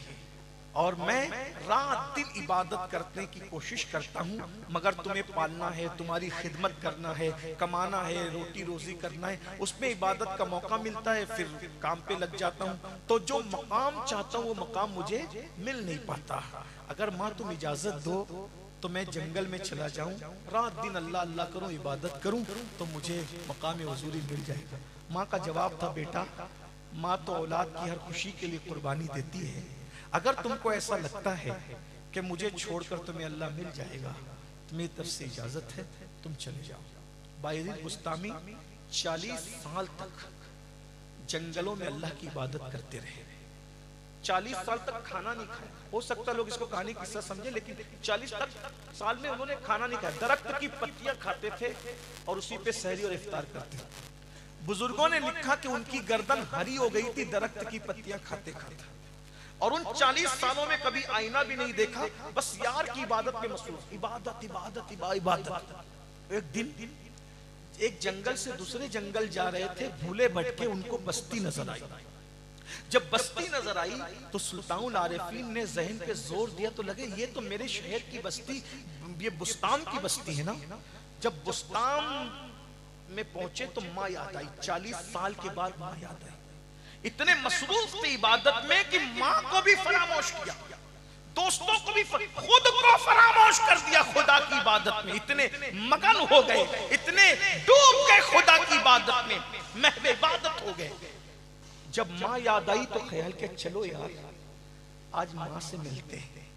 اور میں رات دن عبادت کرنے کی کوشش کرتا ہوں، مگر تمہیں پالنا ہے، تمہاری خدمت کرنا ہے، کمانا ہے، روٹی روزی کرنا ہے، اس میں عبادت کا موقع ملتا ہے، پھر کام پہ لگ جاتا ہوں، تو جو مقام چاہتا ہوں وہ مقام مجھے مل نہیں پاتا۔ اگر ماں تم اجازت دو تو میں جنگل میں چلا جاؤں، رات دن اللہ اللہ کروں، عبادت کروں، تو مجھے مقام حضوری مل جائے گا۔ ماں کا جواب تھا بیٹا ماں تو اولاد کی ہر خوشی کے لیے قربانی دیتی ہے، اگر تم کو ایسا لگتا ہے کہ مجھے چھوڑ کر تمہیں اللہ مل جائے گا تو میری طرف سے اجازت ہے، تم چلے جاؤ۔ بایزید بستامی 40 سال تک جنگلوں میں اللہ کی عبادت کرتے رہے، 40 سال تک کھانا نہیں کھایا۔ ہو سکتا لوگ اس کو کہانی قصہ سمجھے، لیکن 40 سال میں انہوں نے کھانا نہیں کھایا، درخت کی پتیاں کھاتے تھے اور اسی پہ سحری اور افطار کرتے تھے۔ بزرگوں نے لکھا کہ ان کی گردن ہری ہو گئی تھی درخت کی پتیاں کھاتے کھاتے، اور ان 40 سالوں میں کبھی آئینہ بھی نہیں دیکھا، بس یار کی عبادت میں مصروف، عبادت عبادت عبادت۔ ایک دن ایک جنگل سے دوسرے جنگل جا رہے تھے، بھولے بھٹکے ان کو بستی نظر آئی۔ جب بستی نظر آئی تو سلطان العارفین نے ذہن پہ زور دیا تو لگے یہ تو میرے شہر کی بستی، یہ بستان کی بستی ہے نا۔ جب بستان میں پہنچے تو ماں یاد آئی، 40 سال کے بعد ماں یاد آئی۔ اتنے مصروف تھے عبادت میں کہ ماں کو بھی فراموش کیا، دوستوں کو بھی خود کو فراموش کر دیا خدا کی عبادت میں، اتنے مگن ہو گئے، اتنے ڈوب گئے خدا کی عبادت میں، محو عبادت ہو گئے۔ جب ماں یاد آئی تو خیال کیا چلو یار آج ماں سے ملتے ہیں۔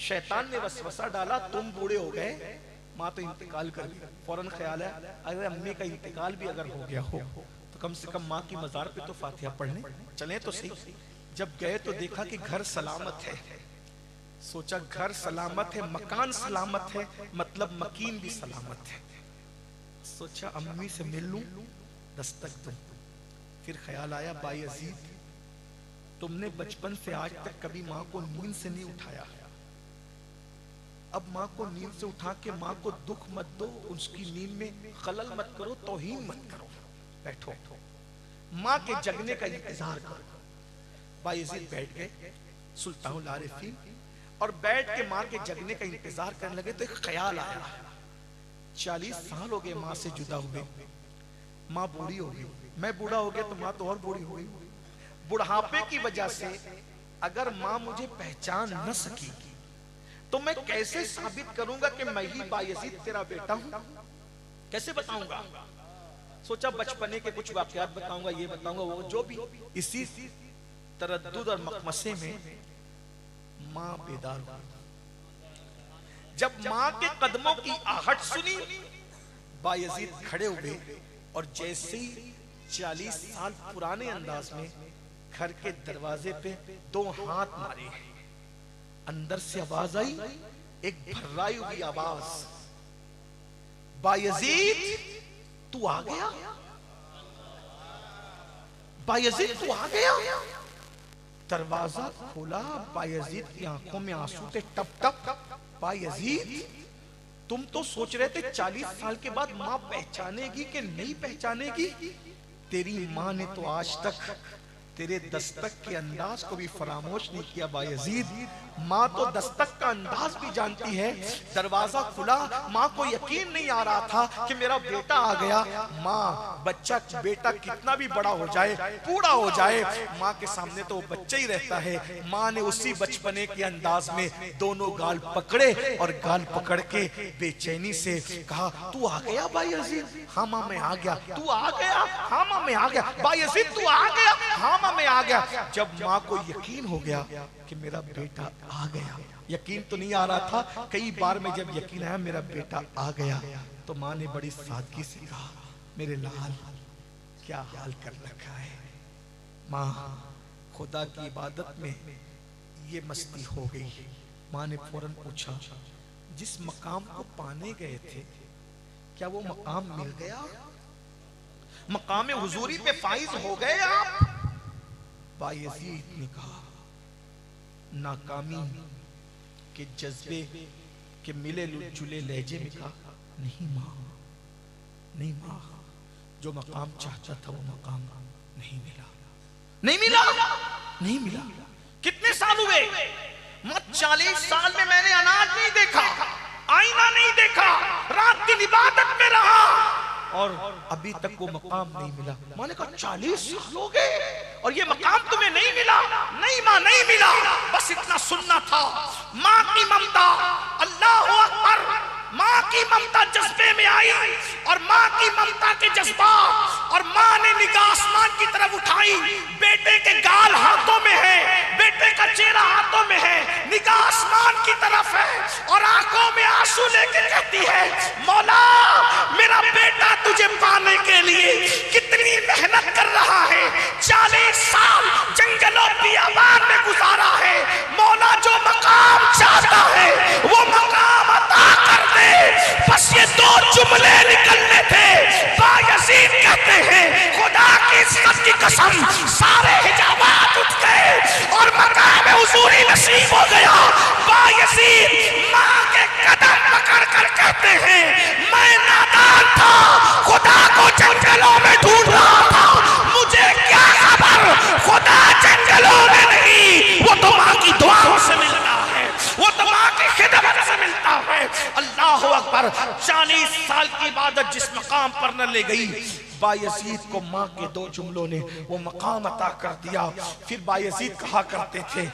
شیطان نے وسوسہ ڈالا تم بوڑھے ہو گئے، ماں تو انتقال کر گئی، فوراً خیال ہے اگر امی کا انتقال بھی اگر ہو گیا ہو تو کم سے کم ماں کی مزار پہ تو فاتحہ پڑھنے چلیں تو صحیح۔ جب گئے تو دیکھا کہ گھر سلامت ہے، سوچا گھر سلامت ہے، مکان سلامت ہے، مطلب مکین بھی سلامت ہے۔ سوچا امی سے مل لوں، دستک دوں۔ پھر خیال آیا بایزید تم نے بچپن سے آج تک کبھی ماں کو نیند سے نہیں اٹھایا، اب ماں کو نیند سے اٹھا کے ماں کو دکھ مت دو، اس کی نیند میں خلل مت کرو، توہین مت کرو، بیٹھو ماں کے جگنے کا انتظار کرو۔ بایزید بیٹھ گئے سلطان العارفین، اور بیٹھ کے ماں کے جگنے کا انتظار کرنے لگے تو ایک خیال آیا، 40 سال ہو گئے ماں سے جدا ہوئے، ماں بوڑھی ہو گئی، میں بوڑھا ہو گیا تو ماں تو اور بوڑھی ہو گئی، بڑھاپے کی وجہ سے اگر ماں مجھے پہچان نہ سکی تو میں کیسے ثابت کروں گا کہ میں ہی بایزید تیرا بیٹا ہوں؟ کیسے بتاؤں گا؟ سوچا بچپنے کے کچھ واقعات بتاؤں گا، یہ بتاؤں گا، وہ جو بھی. اسی تردد اور مقمصے میں ماں بیدار ہوئی. جب ماں کے قدموں کی آہٹ سنی، بایزید کھڑے ہوئے اور جیسے ہی 40 سال پرانے انداز میں گھر کے دروازے پہ 2 ہاتھ مارے، اندر سے آواز آئی، ایک بھرائی ہوئی آواز، بایزید تو آ گیا؟ بایزید تو آ گیا؟ دروازہ کھولا، بایزید کی آنکھوں میں آنسو تھے ٹپ ٹپ. بایزید تم تو سوچ رہے تھے 40 سال کے بعد ماں پہچانے گی کہ نہیں پہچانے گی؟ تیری ماں نے تو آج تک تیرے دستک کے انداز کو بھی فراموش نہیں کیا بایزید. ماں تو دستک کا انداز بھی جانتی ہے. دروازہ کھلا، ماں کو یقین نہیں آ رہا تھا کہ میرا بیٹا آ گیا. ماں بچہ بیٹا کتنا بھی بڑا ہو جائے، بوڑھا ہو جائے، ماں کے سامنے تو وہ بچہ ہی رہتا ہے. ماں نے اسی بچپنے کے انداز میں دونوں گال پکڑے اور گال پکڑ کے بے چینی سے کہا، تو آ گیا بایزید؟ ہاں ماں میں آ گیا. تو آ گیا؟ ہاں ماں میں آ گیا. بایزید تو آ گیا؟ ہاں ماں میں آ گیا. جب ماں کو یقین ہو گیا کہ میرا بیٹا آ گیا، یقین تو نہیں آ رہا تھا، کئی بار میں جب یقین آیا میرا بیٹا آ گیا، تو ماں نے بڑی سادگی سے کہا، میرے لال کیا حال کر رکھا ہے؟ ماں خدا کی عبادت میں یہ مستی ہو گئی. ماں نے فوراً پوچھا، جس مقام کو پانے گئے تھے کیا وہ مقام مل گیا؟ مقام حضوری پہ فائز ہو گئے آپ؟ بایزید نے کہا، ناکامی کے جذبے کے ملے جلے لہجے میں کہا، نہیں ماں، نہیں ماں، جو مقام چاہتا تھا وہ مقام نہیں ملا. نہیں ملا؟ نہیں ملا. کتنے سال ہوئے؟ 40 سال میں نے اناج نہیں دیکھا، آئینہ نہیں دیکھا، رات دن عبادت میں رہا اور ابھی تک وہ مقام نہیں ملا. ماں نے کہا 40 سال ہو گئے اور یہ مقام تمہیں نہیں ملا؟ نہیں ماں نہیں ملا، بس اتنا سننا تھا. ماں کی ممتا، اللہ اکبر، ماں کی ممتا جذبے میں آئی اور ماں کی ممتا کے جذبات، اور ماں نے نگاہ آسمان کی طرف اٹھائی. بیٹے کے گال ہاتھوں میں ہے، بیٹے کا چہرہ ہاتھوں میں ہے، نگاہ آسمان کی طرف ہے اور آنکھوں میں آنسو لے کے کہتی ہے، مولا میرا بیٹا تجھے پانے کے لیے کتنی محنت کر رہا ہے، 40 سال جنگلوں بیابان میں گزارا ہے. مولا جو مقام چاہتا ہے وہ مقام عطا کر دے. بس یہ 2 جملے نکلنے تھے. بایزید کہتے ہیں، خدا کی عزت کی قسم، سارے حجابات اٹھ گئے اور مقام حضوری نصیب ہو گیا. بایزید ماں کے قدم پکڑ کر کہتے ہیں، میں نادان تھا، خدا کو جنگلوں میں ڈھونڈ رہا تھا، مجھے کیا خبر خدا جنگلوں میں نہیں، وہ تو ماں کی دعاؤں سے ملتا ہے، وہ تو ماں کی خدمت سے ملتا ہے. اللہ اکبر. 40 سال کی عبادت جس مقام پر نہ لے گئی، بایزید کو ماں کے 2 جملوں نے وہ مقام عطا کر دیا. پھر بایزید کہا کرتے تھے،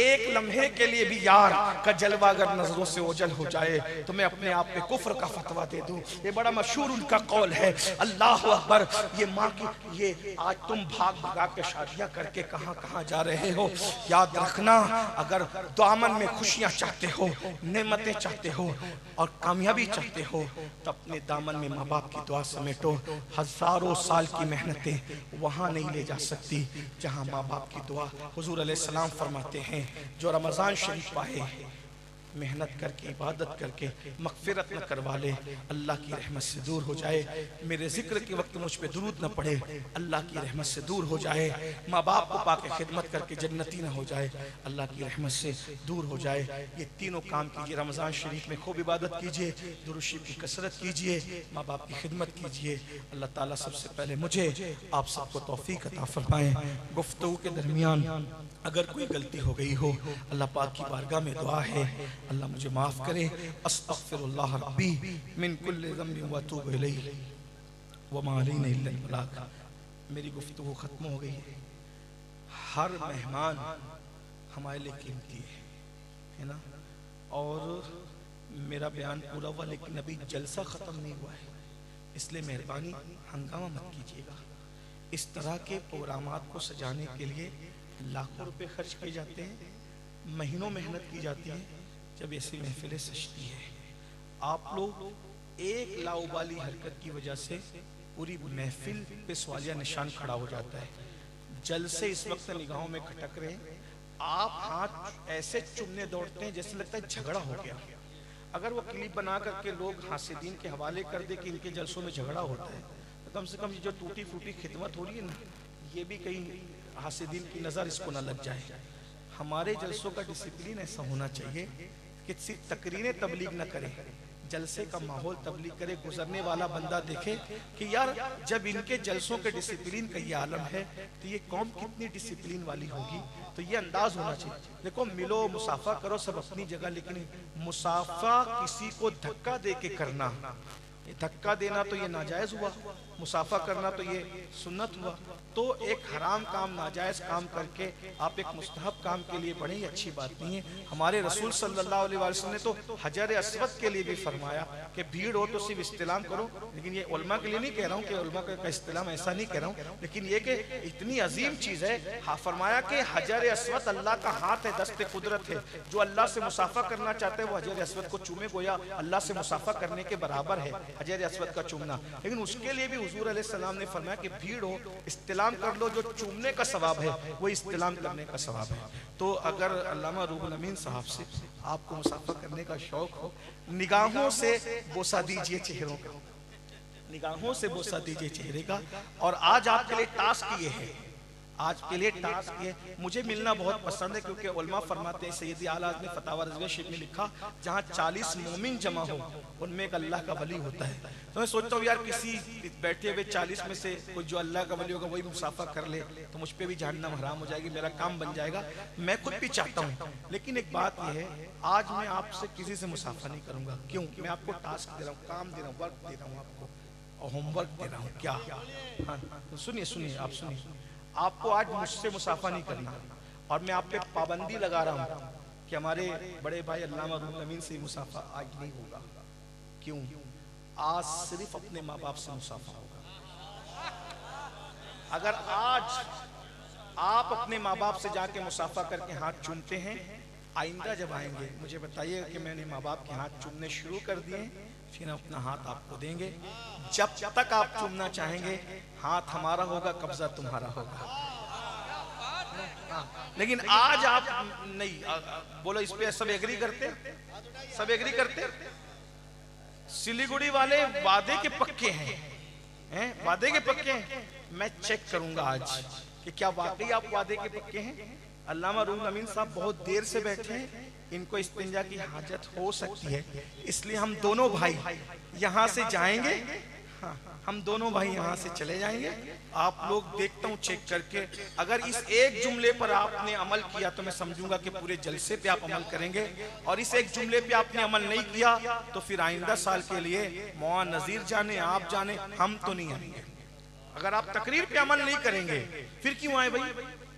ایک لمحے کے لیے بھی یار کا جلوہ اگر نظروں سے اوجھل ہو جائے تو میں اپنے آپ پہ کفر کا فتویٰ دے دوں. یہ بڑا مشہور ان کا قول ہے. اللہ اکبر. یہ ماں کی، یہ آج تم بھاگ بھگا کے شادیاں کر کے کہاں کہاں جا رہے ہو، یاد رکھنا اگر دامن میں خوشیاں چاہتے ہو، نعمتیں چاہتے ہو اور کامیابی چاہتے ہو تو اپنے دامن میں ماں باپ کی دعا سمیٹو. ہزاروں سال کی محنتیں وہاں نہیں لے جا سکتی جہاں ماں باپ کی دعا. حضور علیہ السلام فرماتے ہیں، جو رمضان شریف پائے، محنت کر کے عبادت کر کے مغفرت نہ کروا لے، اللہ کی رحمت سے دور ہو جائے. میرے ذکر کے وقت مجھ پہ درود نہ پڑھے، اللہ کی رحمت سے دور ہو جائے. ماں باپ کو پا کے خدمت کر کے جنتی نہ ہو جائے، اللہ کی رحمت سے دور ہو جائے. یہ تینوں کام کیجئے. رمضان شریف میں خوب عبادت کیجئے، درود شریف کی کثرت کیجئے، ماں باپ کی خدمت کیجئے. اللہ تعالیٰ سب سے پہلے مجھے آپ سب کو توفیق عطا فرمائے. گفتگو کے درمیان اگر کوئی غلطی ہو گئی ہو، اللہ پاک کی بارگاہ میں دعا ہے اللہ مجھے معاف کرے. استغفر اللہ ربی من کل ذنب واتوب الیہ وما علینا الا البلاغ. میری گفتگو ختم ہو گئی ہے. ہر مہمان ہمارے لیے قیمتی ہے نا. اور میرا بیان پورا ہوا لیکن ابھی جلسہ ختم نہیں ہوا ہے، اس لیے مہربانی ہنگامہ مت کیجیے گا. اس طرح کے پروگرامات کو سجانے کے لیے لاکھوں روپے خرچ کیے جاتے ہیں، مہینوں محنت کی جاتی ہے. جب ایسی محفلیں سجتی ہے، آپ لوگ ایک لاؤبالی حرکت کی وجہ سے پوری محفل پہ سوالیہ نشان کھڑا ہو جاتا ہے. جلسے اس وقت نگاہوں میں کھٹک رہے ہیں، آپ ہاتھ ایسے چومنے دوڑتے ہیں جیسے لگتا ہے جھگڑا ہو گیا. اگر وہ کلپ بنا کر کے لوگ حاسدین کے حوالے کر دے کہ ان کے جلسوں میں جھگڑا ہوتا ہے، تو کم سے کم یہ جو ٹوٹی پھوٹی خدمت ہو رہی ہے نا، یہ بھی کہیں حاسدین کی نظر اس کو نہ لگ جائے. ہمارے جلسوں کا ڈسپلین ایسا ہونا چاہیے کہ صرف تقریریں تبلیغ نہ کریں، جلسے کا ماحول تبلیغ کرے. گزرنے والا بندہ دیکھے کہ یار جب ان کے جلسوں کے ڈسپلین کا یہ عالم ہے تو یہ قوم کتنی ڈسپلین والی ہوگی. تو یہ انداز ہونا چاہیے. دیکھو ملو مصافحہ کرو سب اپنی جگہ، لیکن مصافحہ کسی کو دھکا دے کے کرنا، دھکا دینا تو یہ ناجائز ہوا، مصافحہ کرنا تو یہ سنت ہوا. تو ایک حرام کام، ناجائز کام کر کے آپ ایک مستحب کام کے لیے بڑھیں، یہ اچھی بات نہیں ہے. ہمارے رسول صلی اللہ علیہ وسلم نے تو حجر اسود کے لیے بھی فرمایا کہ بھیڑ ہو تو صرف استلام کرو. لیکن یہ علماء کے لیے نہیں کہہ رہا ہوں کہ علماء کا استلام ایسا نہیں کہہ رہا ہوں، لیکن یہ کہ اتنی عظیم چیز ہے. فرمایا کہ حجر اسود اللہ کا ہاتھ ہے، دست قدرت ہے. جو اللہ سے مصافحہ کرنا چاہتا ہے وہ حجر اسود کو چومے، گویا اللہ سے مصافحہ کرنے کے برابر ہے حجر اسود کا چومنا. لیکن اس کے لیے بھی حضور علیہ السلام نے فرمایا کہ بھیڑ ہو استلام کر لو، جو چومنے کا ثواب ہے وہ استلام کرنے کا ثواب ہے. تو اگر علامہ روح الامین صاحب سے آپ کو مصافحہ کرنے کا شوق ہو، نگاہوں سے بوسہ دیجئے چہروں کا، نگاہوں سے بوسہ دیجئے چہرے کا. اور آج آپ کے لیے ٹاسک یہ ہے، آج کے لیے ٹاسک یہ، مجھے ملنا بہت پسند ہے کیونکہ علماء فرماتے ہیں، سیدی اعلیٰ حضرت نے فتاوی رضویہ شریف میں لکھا جہاں 40 مومن جمع ہو ان میں ایک اللہ کا ولی ہوتا ہے. تو میں سوچتا ہوں یار کسی بیٹھے ہوئے 40 میں سے کوئی جو اللہ کا ولی ہوگا وہی مصافحہ کر لے تو مجھ پہ بھی جہنم حرام ہو جائے گی، میرا کام بن جائے گا. میں خود بھی چاہتا ہوں، لیکن ایک بات یہ ہے آج میں آپ سے کسی سے مصافحہ نہیں کروں گا. کیوں؟ میں آپ کو ٹاسک دے رہا ہوں، کام دے رہا ہوں، ورک دے رہا ہوں آپ کو، اور ہوم ورک دے رہا ہوں. کیا؟ سنیے سنیے آپ سنیے، آپ کو آج مجھ سے مصافحہ نہیں کرنا، اور میں آپ پہ پابندی لگا رہا ہوں کہ ہمارے بڑے بھائی علامہ روح الامین سے مصافحہ آج نہیں ہوگا. کیوں؟ آج صرف اپنے ماں باپ سے مصافحہ ہوگا. اگر آج آپ اپنے ماں باپ سے جا کے مصافحہ کر کے ہاتھ چومتے ہیں، آئندہ جب آئیں گے مجھے بتائیے کہ میں نے ماں باپ کے ہاتھ چومنے شروع کر دیے، پھر اپنا ہاتھ آپ کو دیں گے. جب تک آپ چومنا چاہیں گے ہاتھ ہمارا ہوگا، قبضہ تمہارا ہوگا. لیکن آج آپ نہیں بولو، اس پہ سب ایگری کرتے، سب ایگری کرتے. سلیگوڑی والے وعدے کے پکے ہیں، وعدے کے پکے ہیں. میں چیک کروں گا آج کہ کیا واقعی آپ وعدے کے پکے ہیں. علامہ روح الامین صاحب بہت دیر سے بیٹھے ہیں، ان کو استنجا کی حاجت ہو سکتی ہے، اس لیے ہم دونوں بھائی یہاں سے جائیں گے. ہم دونوں بھائی یہاں سے چلے جائیں گے. آپ لوگ دیکھتا ہوں چیک کر کے، اگر اس ایک جملے پر آپ نے عمل کیا تو میں سمجھوں گا کہ پورے جلسے پہ آپ عمل کریں گے. اور اس ایک جملے پہ آپ نے عمل نہیں کیا تو پھر آئندہ سال کے لیے مولانا نذیر جانے آپ جانے، ہم تو نہیں آئیں گے. اگر آپ تقریر پہ عمل نہیں کریں گے پھر کیوں آئے بھائی؟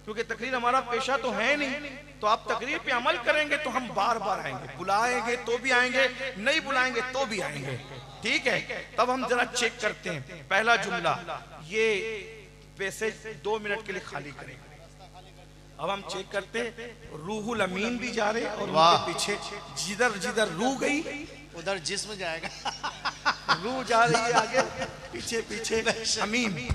کیونکہ تقریر ہمارا پیشہ تو ہے نہیں. تو آپ تقریر پہ عمل کریں گے تو ہم بار بار آئیں گے، بلائیں گے تو بھی آئیں گے، نہیں بلائیں گے تو بھی آئیں گے. ٹھیک ہے؟ تب ہم ذرا چیک کرتے ہیں. پہلا جملہ، یہ پیسے 2 منٹ کے لیے خالی کریں. اب ہم چیک کرتے ہیں، روح الامین بھی جا رہے اور ان کے پیچھے جدھر جدھر روح گئی ادھر جسم جائے گا. روح جا رہی ہے آگے، پیچھے پیچھے امین.